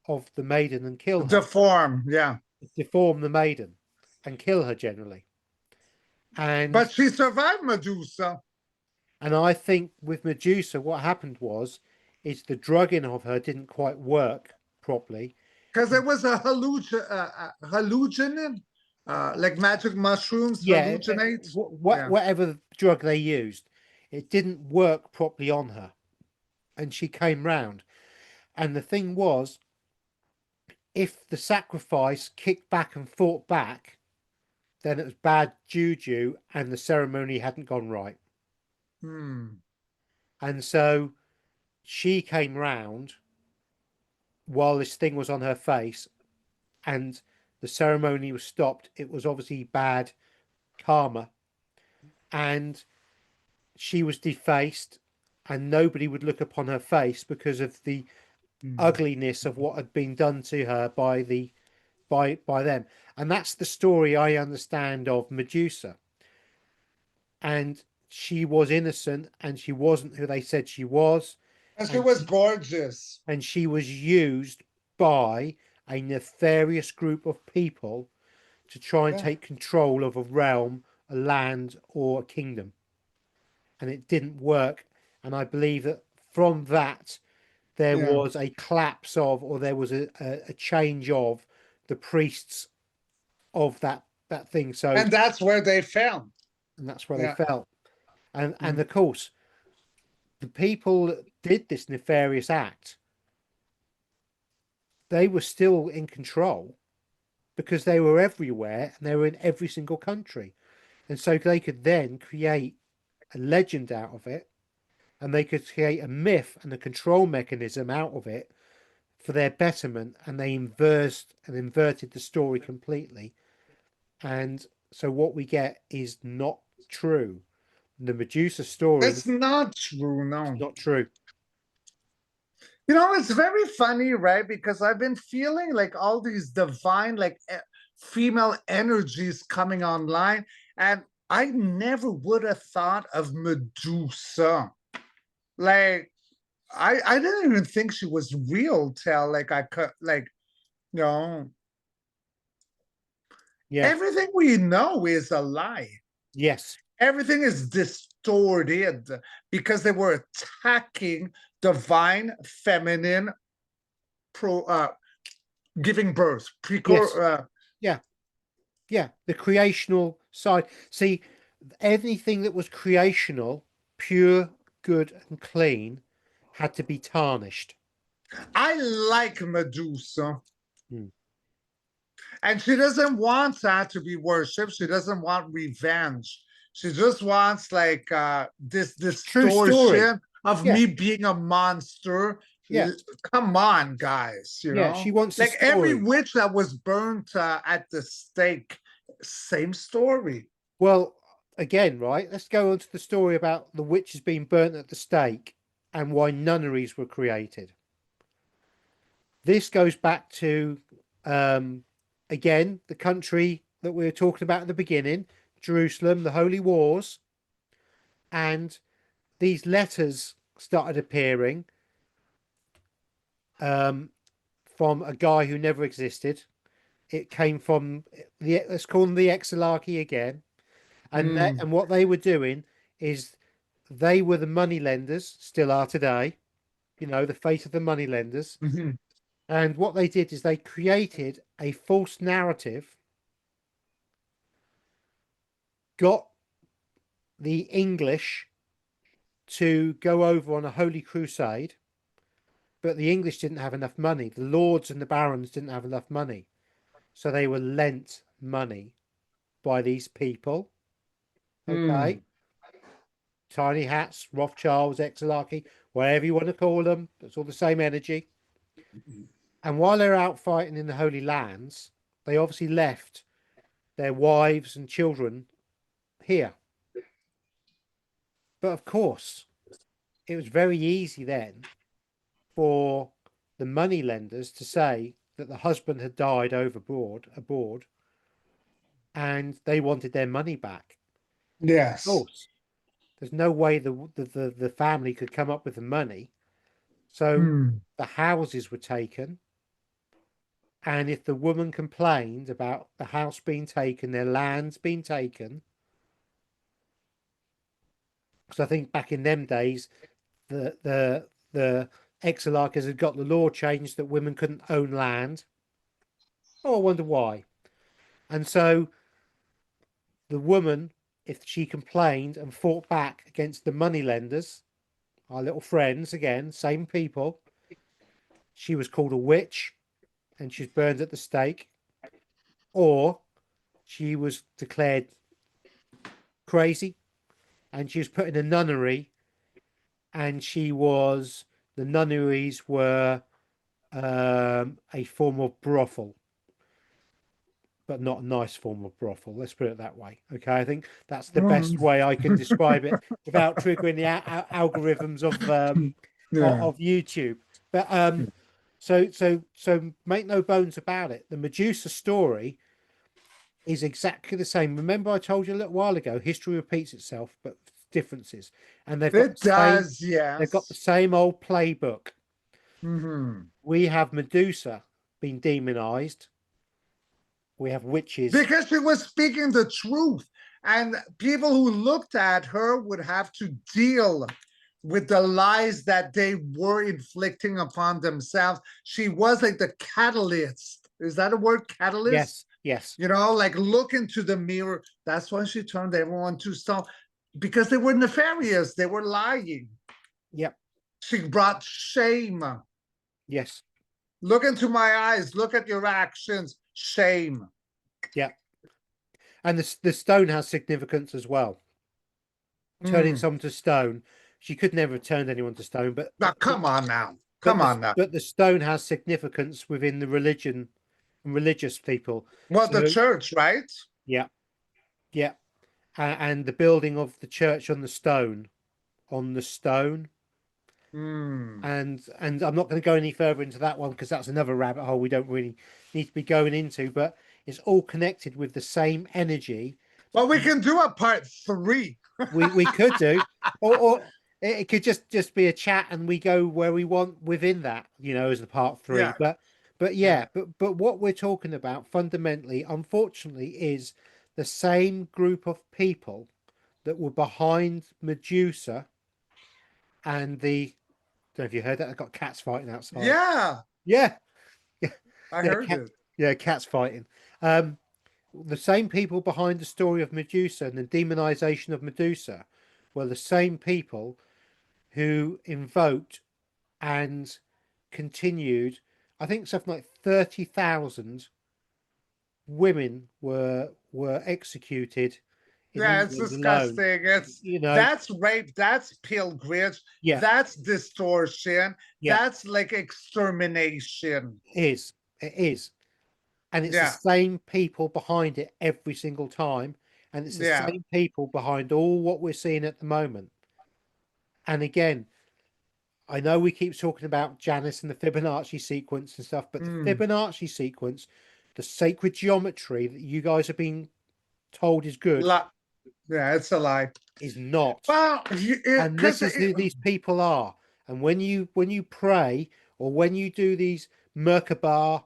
of the maiden and kill her, Deform, yeah. deform the maiden and kill her generally. And But she survived Medusa I think with Medusa, what happened was is the drugging of her didn't quite work properly. because it was a hallucinant, like magic mushrooms, Yeah, hallucinate. Yeah. whatever drug they used, it didn't work properly on her, and she came round. And the thing was, if the sacrifice kicked back and fought back, then it was bad juju, and the ceremony hadn't gone right. Hmm. And so she came round while this thing was on her face, and the ceremony was stopped. It was obviously bad karma, and she was defaced, and nobody would look upon her face because of the Hmm. ugliness of what had been done to her by them. And that's the story I understand of Medusa. And she was innocent, and she wasn't who they said she was, And she and was gorgeous. she was used by a nefarious group of people to try and Yeah. take control of a realm, a land, or a kingdom. And it didn't work. And I believe that from that, there Yeah. was a collapse of, or there was a change of the priests of that thing. So, And that's where they fell. and that's where they Yeah. fell. And Mm. of course, the people that did this nefarious act, they were still in control because they were everywhere and they were in every single country. And so they could then create a legend out of it, and they could create a myth and a control mechanism out of it for their betterment, and they inverted the story completely. And so what we get is not true. The Medusa story That's not true, is no. not true. You know, it's very funny, right? Because I've been feeling like all these divine, like female energies coming online, and I never would have thought of Medusa. Like, I didn't even think she was real till like I could like, you know, Yeah. everything we know is a lie. Yes. Everything is distorted because they were attacking divine feminine pro giving birth Yes. Yeah. Yeah. The creational side. See, anything that was creational, pure, good, and clean had to be tarnished. I like Medusa. Hmm. And she doesn't want that to be worshipped. She doesn't want revenge. She just wants like this True story. distortion of Yeah. me being a monster. Yeah. Come on, guys, you Yeah. She know? wants a Like every story. witch that was burnt at the stake, same story. Well, again, right? Let's go on to the story about the witches being burnt at the stake and why nunneries were created. This goes back to, again, the country that we were talking about at the beginning, Jerusalem, the Holy Wars. And these letters started appearing from a guy who never existed. It came from let's call them the Exilarchy again. And what they were doing is they were the money lenders, still are today, you know, the fate of the money lenders. Mhm. And what they did is they created a false narrative, got the English to go over on a holy crusade, but the English didn't have enough money. The lords and the barons didn't have enough money. So they were lent money by these people. Okay. Mm. Tiny hats, Rothschilds, Exilarchy, whatever you want to call them. It's all the same energy. And while they're out fighting in the Holy Lands, they obviously left their wives and children here. But of course, it was very easy then for the money lenders to say that the husband had died aboard, and they wanted their money back. Of Yes. course, there's no way the family could come up with the money. So Mm. the houses were taken. And if the woman complained about the house being taken, their lands being taken, because I think back in them days, the exilarchs had got the law changed that women couldn't own land. Oh, I wonder why. And so the woman, if she complained and fought back against the money lenders, our little friends again, same people, she was called a witch and she was burned at the stake, or she was declared crazy and she was put in a nunnery, and the nunneries were a form of brothel, but not a nice form of brothel. Let's put it that way. Okay, I think that's the best way I can describe it without triggering the algorithms Yeah. of YouTube. But so make no bones about it. The Medusa story is exactly the same. Remember, I told you a little while ago, history repeats itself, but differences. And It does, they've got the yes. same old playbook. Mm-hmm. We have Medusa being demonized. We have witches. Because she was speaking the truth. And people who looked at her would have to deal with the lies that they were inflicting upon themselves. She was like the catalyst. Is that a word, catalyst? Yes, Yes. You know, like look into the mirror. That's why she turned everyone to stone, because they were nefarious. They were lying. Yep. She brought shame. Yes. Look into my eyes. Look at your actions. Shame. Yeah. And the stone has significance as well. Turning someone to stone. She could never have turned anyone to stone, but Now, come on now. Come on now. but the stone has significance within the religion and religious people. Well, the So church, right? yeah, yeah, and the building of the church on the stone, on the stone. Mm. And I'm not going to go any further into that one because that's another rabbit hole we don't really need to be going into, but it's all connected with the same energy. Well, we can do a part 3. We could do, or it could just be a chat and we go where we want within that, as the part 3. Yeah. But yeah, but what we're talking about fundamentally, unfortunately, is the same group of people that were behind Medusa and the. Don't know if you heard that. I've got cats fighting outside. Yeah. Yeah, I yeah, heard it. yeah, cats fighting. The same people behind the story of Medusa and the demonization of Medusa were the same people who invoked and continued. I think something like 30,000 women were executed in Yeah, it's England alone. disgusting. It's You know, That's rape, that's pilgrimage, yeah, that's distortion, yeah, that's like extermination. it is, and it's the Yeah, same people behind it every single time, and it's the yeah. same people behind all what we're seeing at the moment. And again, I know we keep talking about Janice and the Fibonacci sequence and stuff, but the Mm. Fibonacci sequence, the sacred geometry that you guys have been told is good, Yeah, it's a lie. is not. Well, And because this is who these people are. And when you pray or when you do these Merkaba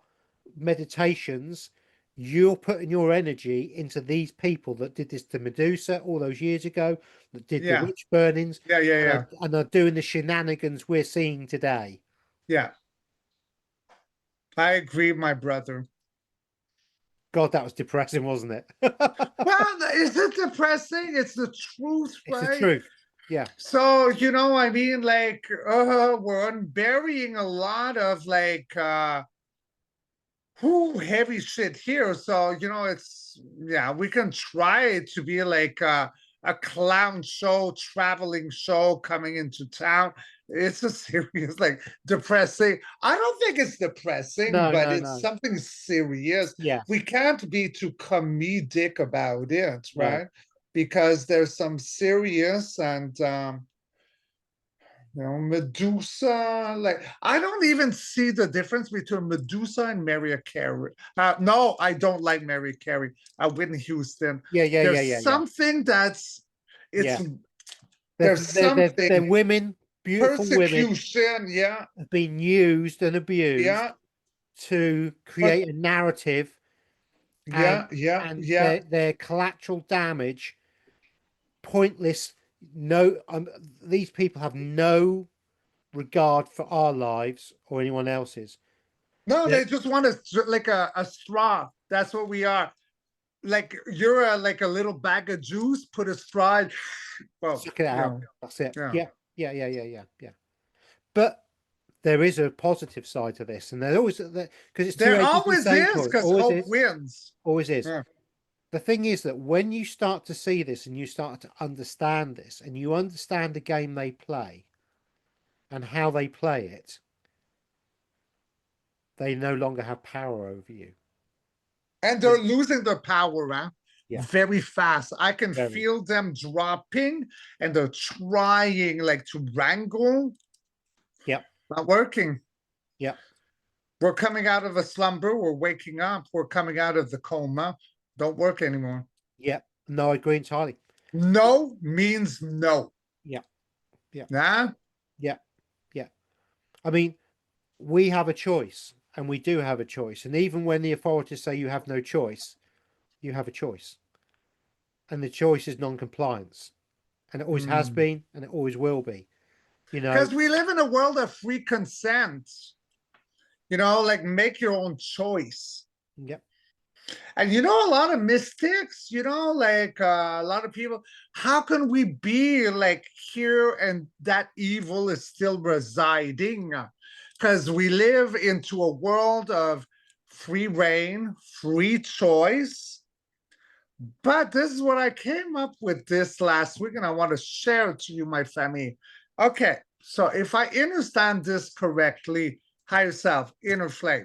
meditations, you're putting your energy into these people that did this to Medusa all those years ago, that did the yeah, witch burnings, yeah, yeah, yeah, and are doing the shenanigans we're seeing today. yeah. I agree, my brother. God, that was depressing, wasn't it? Well, is it depressing? It's the truth, It's the right? truth. Yeah. So, I mean, like, we're unburying a lot of like heavy shit here. So, yeah, we can try to be like a clown show, traveling show coming into town. It's a serious, like depressing. I don't think it's depressing, No, but no, it's no. something serious. Yeah. We can't be too comedic about it, No. right? Because there's some serious and Medusa, like I don't even see the difference between Medusa and Mary Carey. No, I don't like Mary Carey. Whitney Houston. Yeah, yeah, yeah, There's yeah, yeah. something that's Yeah. it's there's They're something women, beautiful women, persecution. Yeah, have been used and abused yeah, to but create a narrative, and yeah, yeah, and yeah. their collateral damage, pointless. No, these people have no regard for our lives or anyone else's. No, They're, they just want to like a straw. That's what we are. Like you're like a little bag of juice. Put a straw. Well, suck it out. That's it. yeah. Yeah, yeah, yeah, yeah, yeah, yeah. But there is a positive side to this, and there always because it's two There edges of the always same is coin. because Always hope is. wins. Always is. Yeah. The thing is that when you start to see this and you start to understand this and you understand the game they play and how they play it, they no longer have power over you. And they're losing their power, Yeah, very fast. I can very. feel them dropping and they're trying like to wrangle. Yep, Not working. yep, We're coming out of a slumber. We're waking up. We're coming out of the coma. Don't work anymore. yep. No, I agree entirely. No means no. Yeah, yeah, Yeah. yeah, yeah. I mean, we have a choice, and we do have a choice. And even when the authorities say you have no choice, you have a choice. And the choice is non-compliance. And it always has been, and it always will be. Because we live in a world of free consent. Like make your own choice. Yep. And you know, a lot of mystics, you know, like a lot of people, how can we be like here and that evil is still residing? Because we live into a world of free reign, free choice. But this is what I came up with this last week, and I want to share it to you, my family. Okay, so if I understand this correctly, higher self, inner flame,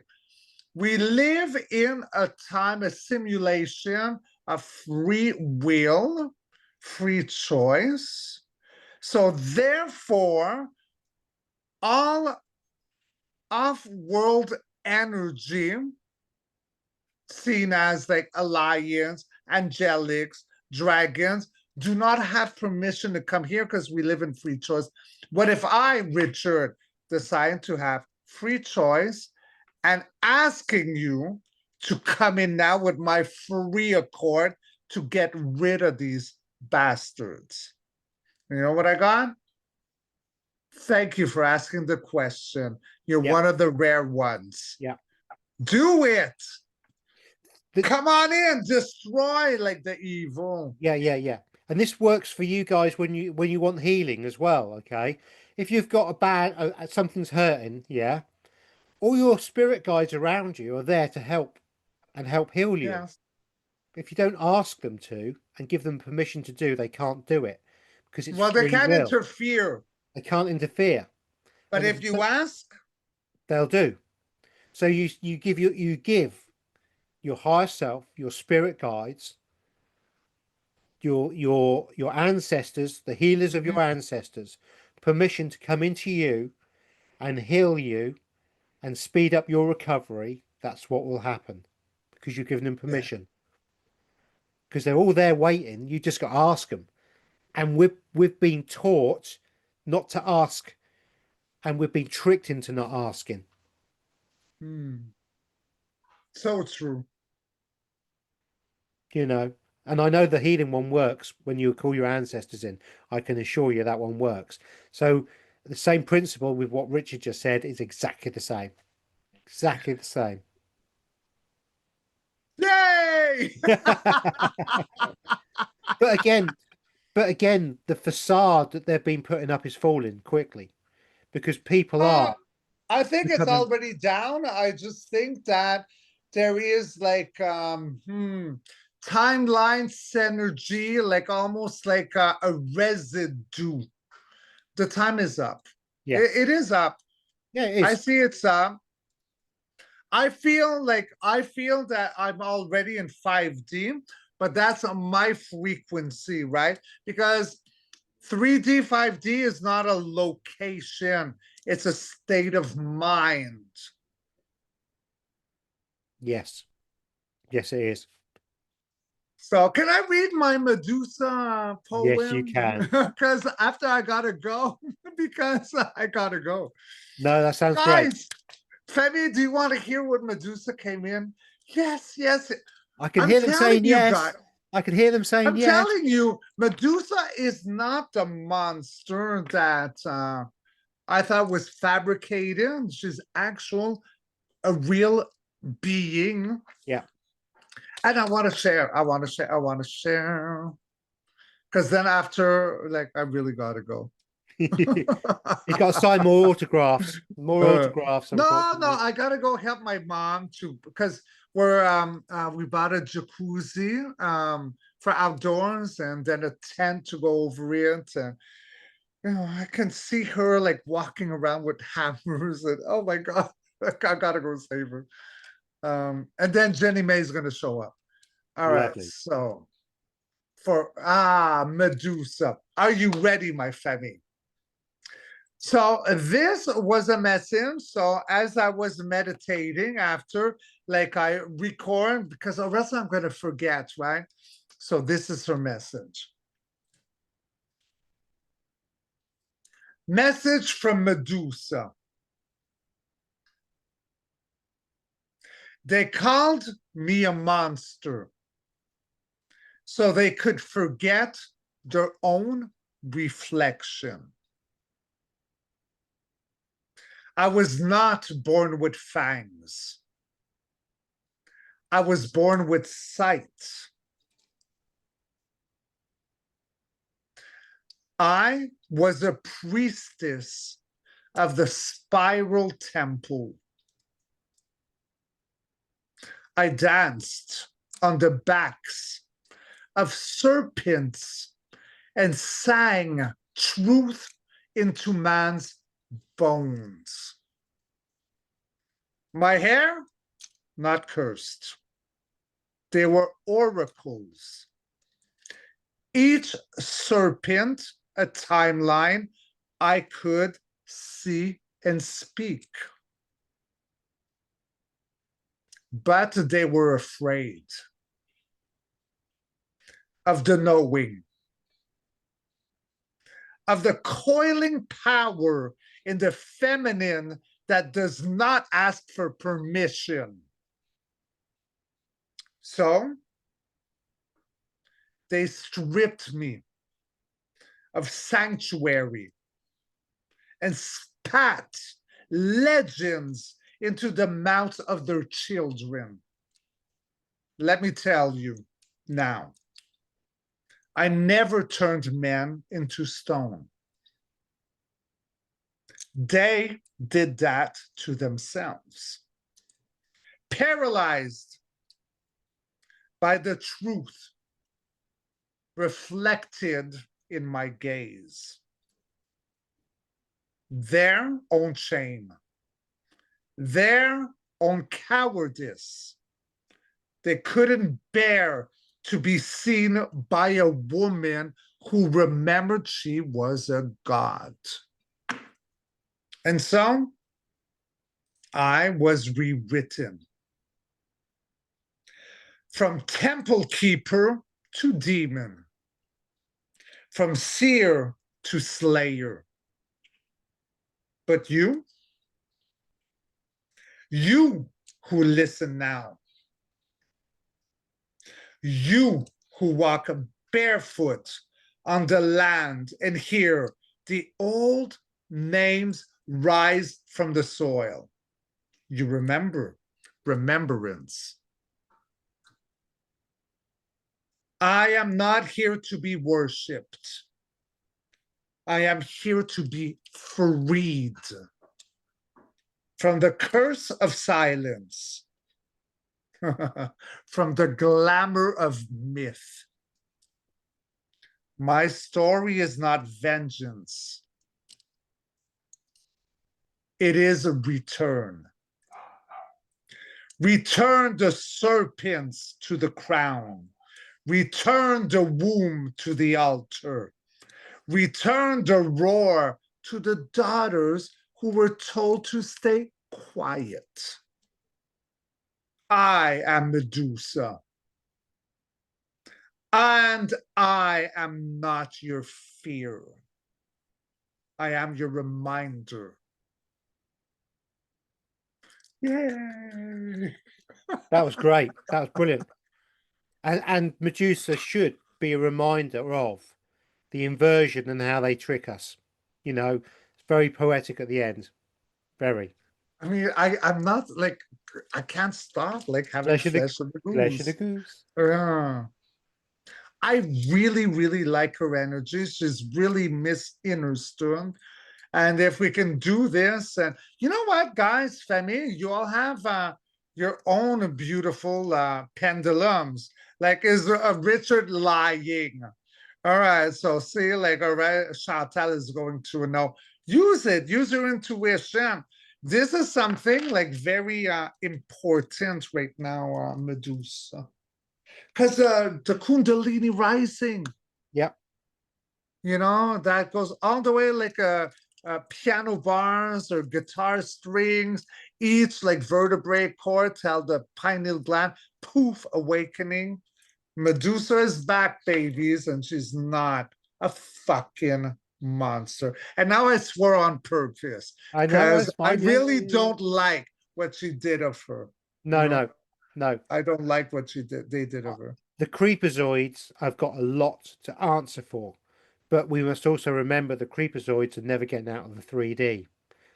we live in a time, a simulation of free will, free choice. So therefore, all off world energy, seen as like alliance, angelics, dragons, do not have permission to come here because we live in free choice. What if I, Richard, decide to have free choice and asking you to come in now with my free accord to get rid of these bastards? You know what I got? Thank you for asking the question. You're Yeah, one of the rare ones. yeah. Do it. The, Come on in, destroy like the evil. yeah, yeah, yeah. And this works for you guys when you want healing as well. Okay, if you've got a bad something's hurting, yeah, all your spirit guides around you are there to help and help heal you. Yes. If you don't ask them to and give them permission to do, they can't do it because it's Well, they free can't will. interfere, They can't interfere, but and if you ask, they'll do. So you give your higher self, your spirit guides, your ancestors, the healers of your ancestors, permission to come into you and heal you and speed up your recovery. That's what will happen because you've given them permission. Because they're all there waiting. You just got to ask them. And we've been taught not to ask, and we've been tricked into not asking. so true. You know, and I know the healing one works when you call your ancestors in. I can assure you that one works. So the same principle with what Richard just said is exactly the same. Exactly the same. Yay! But again, the facade that they've been putting up is falling quickly because people uh, are I think it's becoming. already down. I just think that there is like timeline synergy, like almost like a residue. The time is up. Yeah, It is up. yeah, it I is. see it's up. I feel that I'm already in 5D, but that's on my frequency, right? Because 3D, 5D is not a location, it's a state of mind. Yes, yes, it is. So, can I read my Medusa Yes, you poem? can. Because after I gotta go, because I gotta go. No, that sounds great. Guys, Femi, do you want to hear what Medusa came in? Yes, yes. I can I'm hear them telling saying you yes. guys, I can hear them saying I'm yes. telling you, Medusa is not the monster that I thought was fabricated. She's actual, a real being. Yeah. And I want to share. I want to share. I want to share. Because then after, like, I really gotta go. He's got to sign more autographs. More Uh, autographs, no, unfortunately. I gotta go help my mom too because we bought a jacuzzi for outdoors and then a tent to go over it and you know I can see her like walking around with hammers and oh my god I gotta go save her. And then Jenny May's gonna show up. All right, Lovely. so for Medusa, are you ready, my Femi? So this was a message. So as I was meditating after, like I record because or else I'm gonna forget, right? So this is her message. Message from Medusa. They called me a monster so they could forget their own reflection. I was not born with fangs. I was born with sight. I was a priestess of the spiral temple. I danced on the backs of serpents and sang truth into man's bones. My hair, not cursed. They were oracles. Each serpent, a timeline I could see and speak. But they were afraid of the knowing, of the coiling power in the feminine that does not ask for permission. So they stripped me of sanctuary and spat legends into the mouths of their children. Let me tell you now, I never turned men into stone. They did that to themselves, paralyzed by the truth reflected in my gaze. Their own shame, their own cowardice. They couldn't bear to be seen by a woman who remembered she was a god. And so I was rewritten. From temple keeper to demon, from seer to slayer. But you who listen now, you who walk barefoot on the land and hear the old names rise from the soil. You remember, remembrance. I am not here to be worshipped. I am here to be freed from the curse of silence, from the glamour of myth. My story is not vengeance. It is a return. Return the serpents to the crown. Return the womb to the altar. Return the roar to the daughters who were told to stay quiet. I am Medusa. And I am not your fear. I am your reminder. Yay! That was great. That was brilliant. And Medusa should be a reminder of the inversion and how they trick us. You know, it's very poetic at the end. Very. I mean, I'm not like, I can't stop like having flesh of the Flesh of the goose. goose. I really, really like her energy. She's really misunderstood. And if we can do this, and you know what, guys, Femi, you all have your own beautiful pendulums. Like, is Richard lying? All right, so see, like, all right, Chantal is going to know. Use it, use your intuition. This is something like very important right now, Medusa. Because the Kundalini rising, Yep. you know, that goes all the way like piano bars or guitar strings, each like vertebrae cord tell the pineal gland, poof, awakening. Medusa is back, babies, and she's not a fucking monster. And now I swore on purpose I know. because That's I fine. really don't like what she did of her. No, You know? no, no. I don't like what they did of her. The creepazoids, I've got a lot to answer for, but we must also remember the creepazoids are never getting out of the 3D.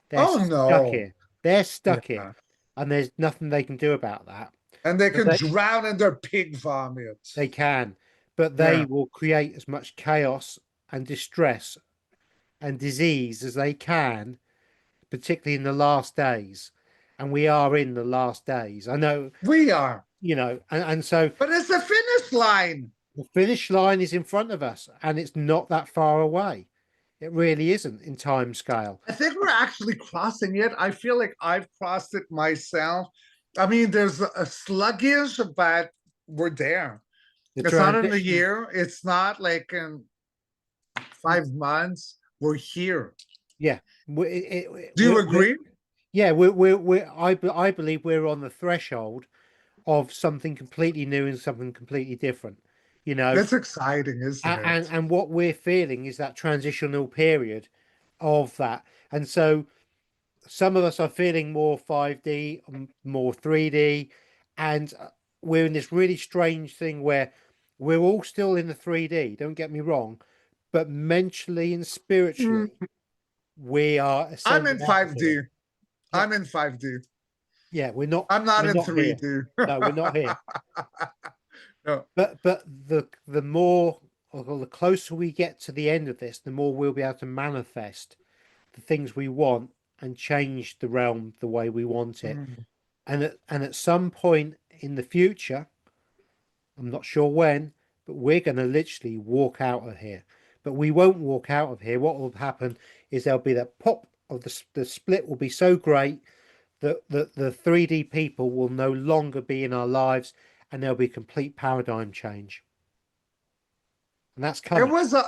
They're Oh stuck no. here. They're stuck here, Yeah. and there's nothing they can do about that. And they But can drown in their pig vomit. they can, but they Yeah. will create as much chaos and distress and disease as they can, particularly in the last days. And we are in the last days. I know, We are. and so But it's the finish line. the finish line is in front of us, and it's not that far away. It really isn't in time scale. I think we're actually crossing it. I feel like I've crossed it myself. I mean, there's a sluggish, but we're there. The It's not in a transition, year. It's not like in 5 months. We're here. yeah, Do you agree? yeah, I believe we're on the threshold of something completely new and something completely different. You know, That's exciting, isn't it? and what we're feeling is that transitional period of that. And so some of us are feeling more 5D, more 3D, and we're in this really strange thing where we're all still in the 3D, don't get me wrong, but mentally and spiritually, Mm, we are I'm in ascending out of here. 5D. Yeah, I'm in 5D. yeah, I'm not we're in not here. 3D. No, we're not here. No. But the more or the closer we get to the end of this, the more we'll be able to manifest the things we want and change the realm the way we want it. Mm. And at some point in the future, I'm not sure when, but we're going to literally walk out of here. But we won't walk out of here. What will happen is there'll be that pop of the split will be so great that the 3D people will no longer be in our lives, and there'll be a complete paradigm change. And that's It coming. was a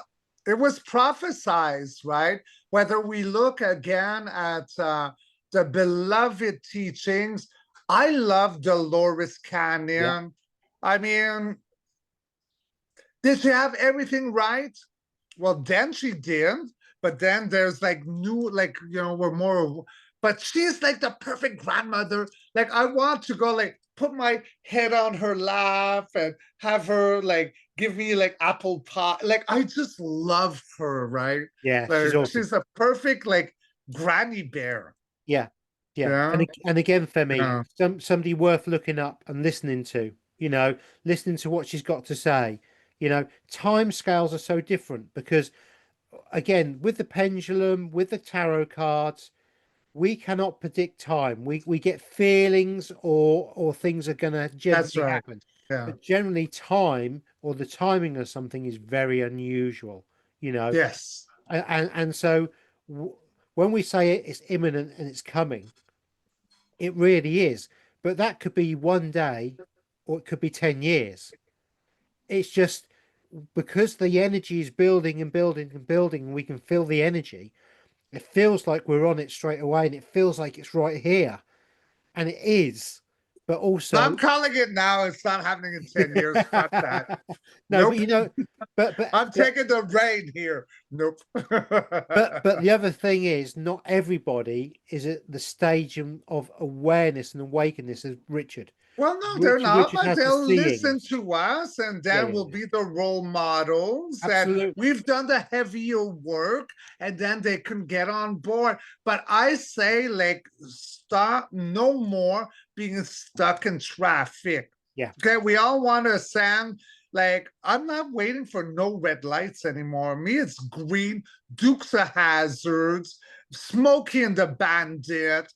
it was prophesized, right? Whether we look again at the beloved teachings, I love Dolores Yeah. Canyon. I mean, did she have everything right? Well, then she did, but then there's like new, like we're more. But she's like the perfect grandmother. Like I want to go, like put my head on her lap and have her like give me like apple pie. Like I just love her, right? Yeah, she's Like awesome. she's a perfect like granny bear. Yeah. Yeah. Yeah, And again, Femi, yeah. somebody worth looking up and listening to, listening to what she's got to say. Time scales are so different because again, with the pendulum, with the tarot cards, we cannot predict time. We get feelings or things are going to That's generally right. happen. Yeah. But generally time or the timing of something is very unusual, you know. Yes. And so when we say it's imminent and it's coming, it really is. But that could be one day or it could be 10 years. It's just because the energy is building and building and building, and we can feel the energy. It feels like we're on it straight away, and it feels like it's right here, and it is. But I'm also, calling it now. It's not happening in 10 years. Fuck that. no, but Nope. but I'm taking the reign here. Nope. but the other thing is, not everybody is at the stage of awareness and awakeness as Richard. Well, no, they're Richard, not, Richard but has the they'll listen seeings. to us and Yeah, then yeah, we'll yeah. be the role models. And Absolutely. we've done the heavier work and then they can get on board. But I say, like, stop no more being stuck in traffic. Yeah. Okay, we all want to ascend. Like, I'm not waiting for no red lights anymore. Me, it's green, Dukes of Hazards, Smokey and the Bandit,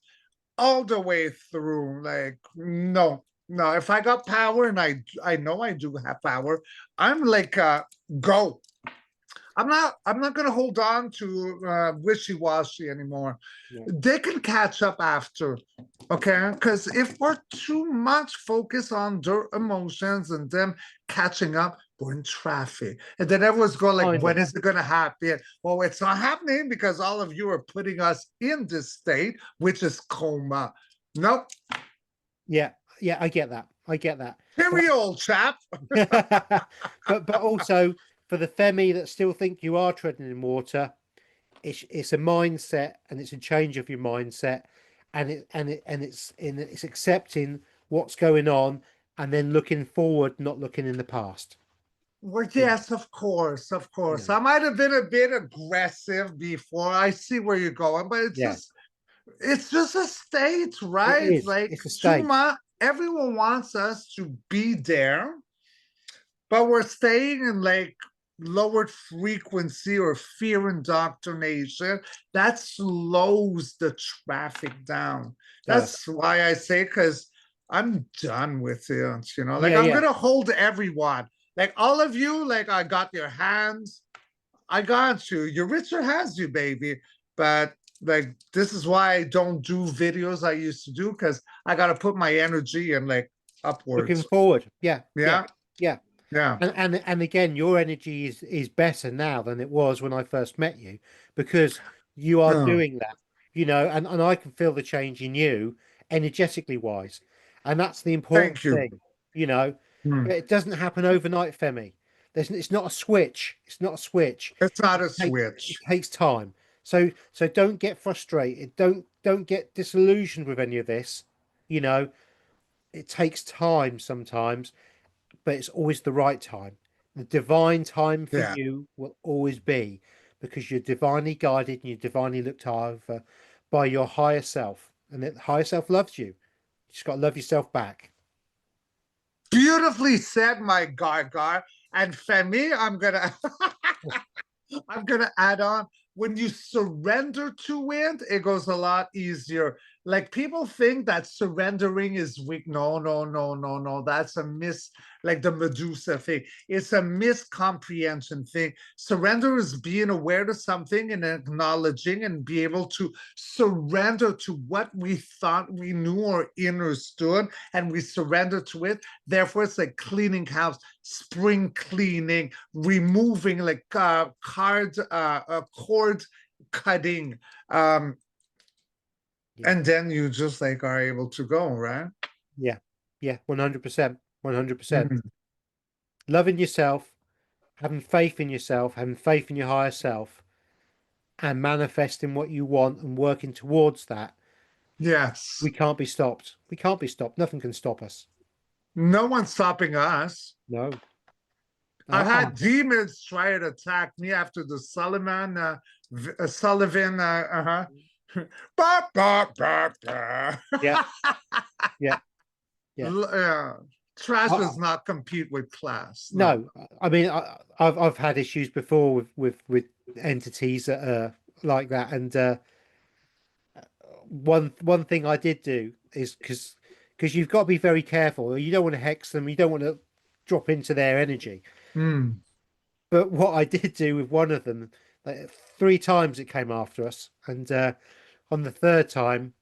all the way through. Like, no, no. If I got power, and I know I do have power, I'm like, go. I'm not gonna hold on to wishy-washy anymore. Yeah. They can catch up after, okay? Because if we're too much focused on their emotions and them catching up, we're in traffic. And then everyone's going like, Kind when of. is it gonna happen? Well, it's not happening because all of you are putting us in this state, which is coma. Nope. Yeah. Yeah. I get that. I get that. Cheerio, old chap. But also for the Femi that still think you are treading in water, it's a mindset and it's a change of your mindset, and it's accepting what's going on and then looking forward, not looking in the past. Well, You know, yes, of course, of you course. know. I might have been a bit aggressive before. I see where you're going, but Yeah, it's just a state, it right? is. Like It's a too state. much. everyone wants us to be there, but we're staying in like lowered frequency or fear indoctrination that slows the traffic down. Does. That's why I say, because I'm done with it, you know, like Yeah, I'm yeah. gonna hold everyone, like all of you, like I got your hands, I got you, your Richard has you, baby. But like this is why I don't do videos I used to do, because I gotta put my energy in like Looking upwards. forward. Yeah, yeah, Yeah, yeah. yeah. And again, your energy is better now than it was when I first met you, because you are Oh, doing that, you know, and I can feel the change in you energetically wise. And that's the important thank you. thing, you know. Hmm. But it doesn't happen overnight, Femi. It's not a switch. It's not a switch. It's not It a it switch. takes time. So don't get frustrated. Don't get disillusioned with any of this. You know, it takes time sometimes, but it's always the right time. The divine time for Yeah. you will always be, because you're divinely guided and you're divinely looked over by your higher self, and that higher self loves you. You just got to love yourself back. Beautifully said, my Gargar. And Femi, I'm gonna add on, when you surrender to it, it goes a lot easier. Like people think that surrendering is weak. No, no, no, no, no. That's a like the Medusa thing. It's a miscomprehension thing. Surrender is being aware of something and acknowledging and be able to surrender to what we thought we knew or understood, and we surrender to it. Therefore, it's like cleaning house, spring cleaning, removing like cord cutting, Yeah, and then you just like are able to go, right? yeah, yeah. 100%, 100%. Mm. Loving yourself, having faith in yourself, having faith in your higher self, and manifesting what you want and working towards that. Yes. We can't be stopped. We can't be stopped. Nothing can stop us. No one's stopping us. No. I Uh-uh. had demons try to attack me after the Sullivan, bah, bah, bah, bah. Yeah, yeah, yeah. Yeah. Trash I, does not compete with class. No. no, I mean, I've had issues before with entities that are like that, and one thing I did do is because you've got to be very careful. You don't want to hex them. You don't want to drop into their energy. Mm. But what I did do with one of them, like, 3 times it came after us, and on the third time,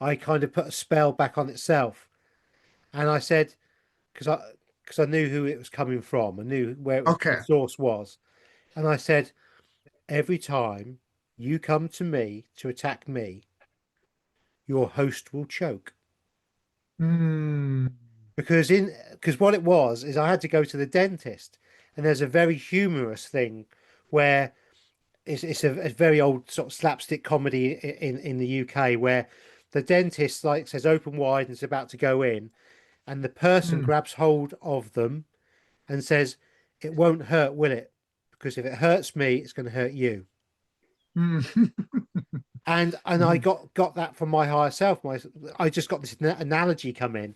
I kind of put a spell back on itself, and I said, because I knew who it was coming from, I knew where it was, the Okay. source was, and I said, every time you come to me to attack me, your host will choke. Mm. Because what it was is I had to go to the dentist, and there's a very humorous thing where it's a very old sort of slapstick comedy in the UK, where the dentist like says open wide and is about to go in, and the person Mm. grabs hold of them and says, "It won't hurt, will it? Because if it hurts me, it's going to hurt you." Mm. And I got that from my higher self. I just got this analogy come in,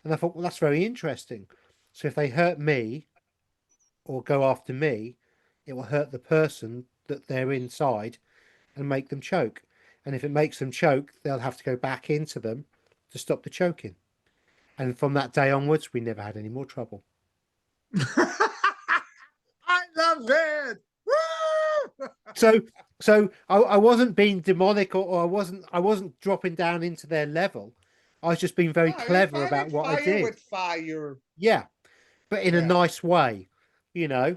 and I thought, well, that's very interesting. So if they hurt me or go after me, it will hurt the person that they're inside and make them choke. And if it makes them choke, they'll have to go back into them to stop the choking. And from that day onwards, we never had any more trouble. I love it. Woo! So, I wasn't being demonic, or I wasn't dropping down into their level. I was just being very No, you're clever fighting about what I fire did. with fire. Yeah, but in a Yeah. nice way, you know.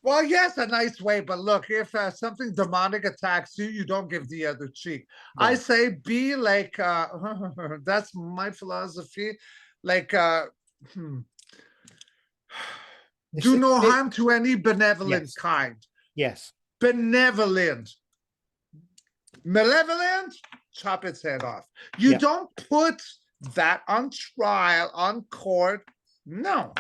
Well, yes, a nice way, but look, if something demonic attacks you, you don't give the other cheek. I No, say be like, that's my philosophy. Like, hmm, it's do no it. harm to any benevolent Yes, kind. yes, Benevolent. Malevolent, chop its head off. You yeah, don't put that on trial, on court. No.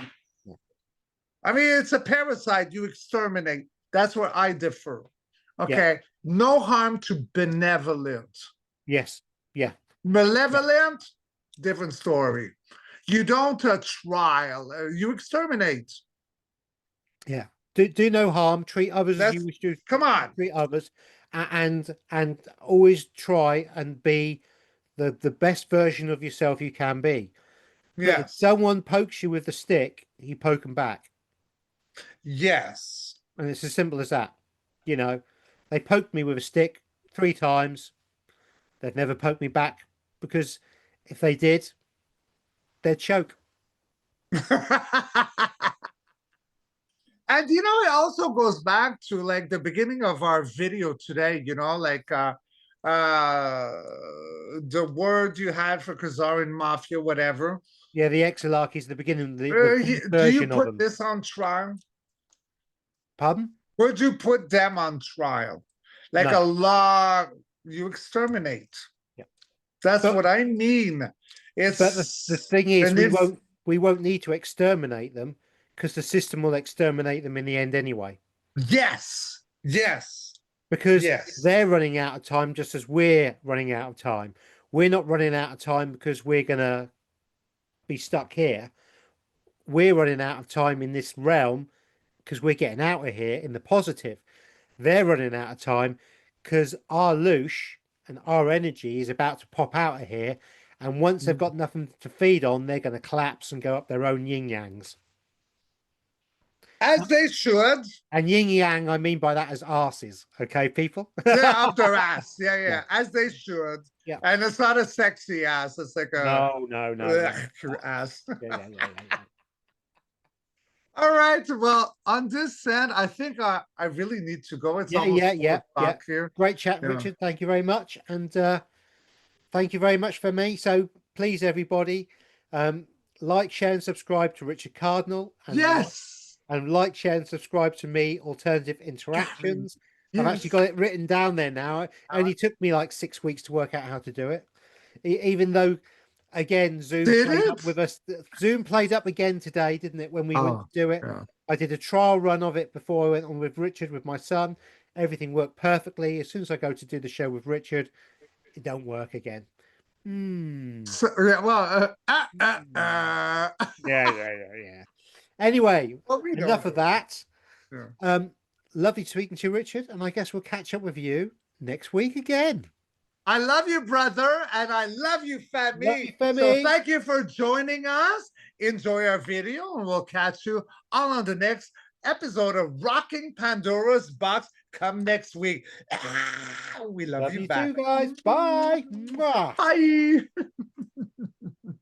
I mean, it's a parasite you exterminate. That's where I differ. yeah, Okay. No harm to benevolent. yes, yeah, yeah, Malevolent, different story. You don't trial, you exterminate. Yeah. Do no harm. Treat others as you That's, wish to come on. treat others, and always try and be the best version of yourself you can be. But if Yes. someone pokes you with the stick, you poke them back, Yes. and it's as simple as that. You know, they poked me with a stick 3 times. They'd never poke me back because if they did, they'd choke. And it also goes back to like the beginning of our video today, like the word you had for Khazarian mafia, whatever. Yeah, the Exilarchy is the beginning, the Do you version of put them. this on trial? Pardon? Would you put them on trial? Like No. a law, you exterminate. Yeah. That's But what I mean. the It's thing is, and it's we won't need to exterminate them because the system will exterminate them in the end anyway. yes, yes, Because yes. they're running out of time just as we're running out of time. We're not running out of time because we're gonna be stuck here. We're running out of time in this realm because we're getting out of here in the positive. They're running out of time because our loosh and our energy is about to pop out of here. And once they've got nothing to feed on, they're going to collapse and go up their own yin yangs. As they should. And yin yang, I mean by that as arses. Okay, people? They're up their ass. Yeah, Yeah. yeah. As they should. Yeah. And it's not a sexy ass. It's like a No. ass. Yeah. All right. Well, on this end, I think I really need to go. It's almost 4 o'clock here. Great chat, Yeah. Richard. Thank you very much. And thank you very much for me. So please, everybody, like, share, and subscribe to Richard Cardinal. And Yes. like, share, and subscribe to me, Alternative Interactions. I've actually Yes. got it written down there now. It only took me like 6 weeks to work out how to do it. Even though, again, Zoom Did played it? up with us. Zoom played up again today, didn't it? When we went to do it, yeah. I did a trial run of it before I went on with Richard, with my son. Everything worked perfectly. As soon as I go to do the show with Richard, it don't work again. So, yeah, well, Yeah. Anyway, well, we enough of that. Yeah. Lovely speaking to you, Richard, and I guess we'll catch up with you next week again. I love you, brother, and I love you, Femi. Love you, Femi. So thank you for joining us. Enjoy our video, and we'll catch you on the next episode of Rocking Pandora's Box. Come next week. We love you back. Too, guys. Bye. Bye.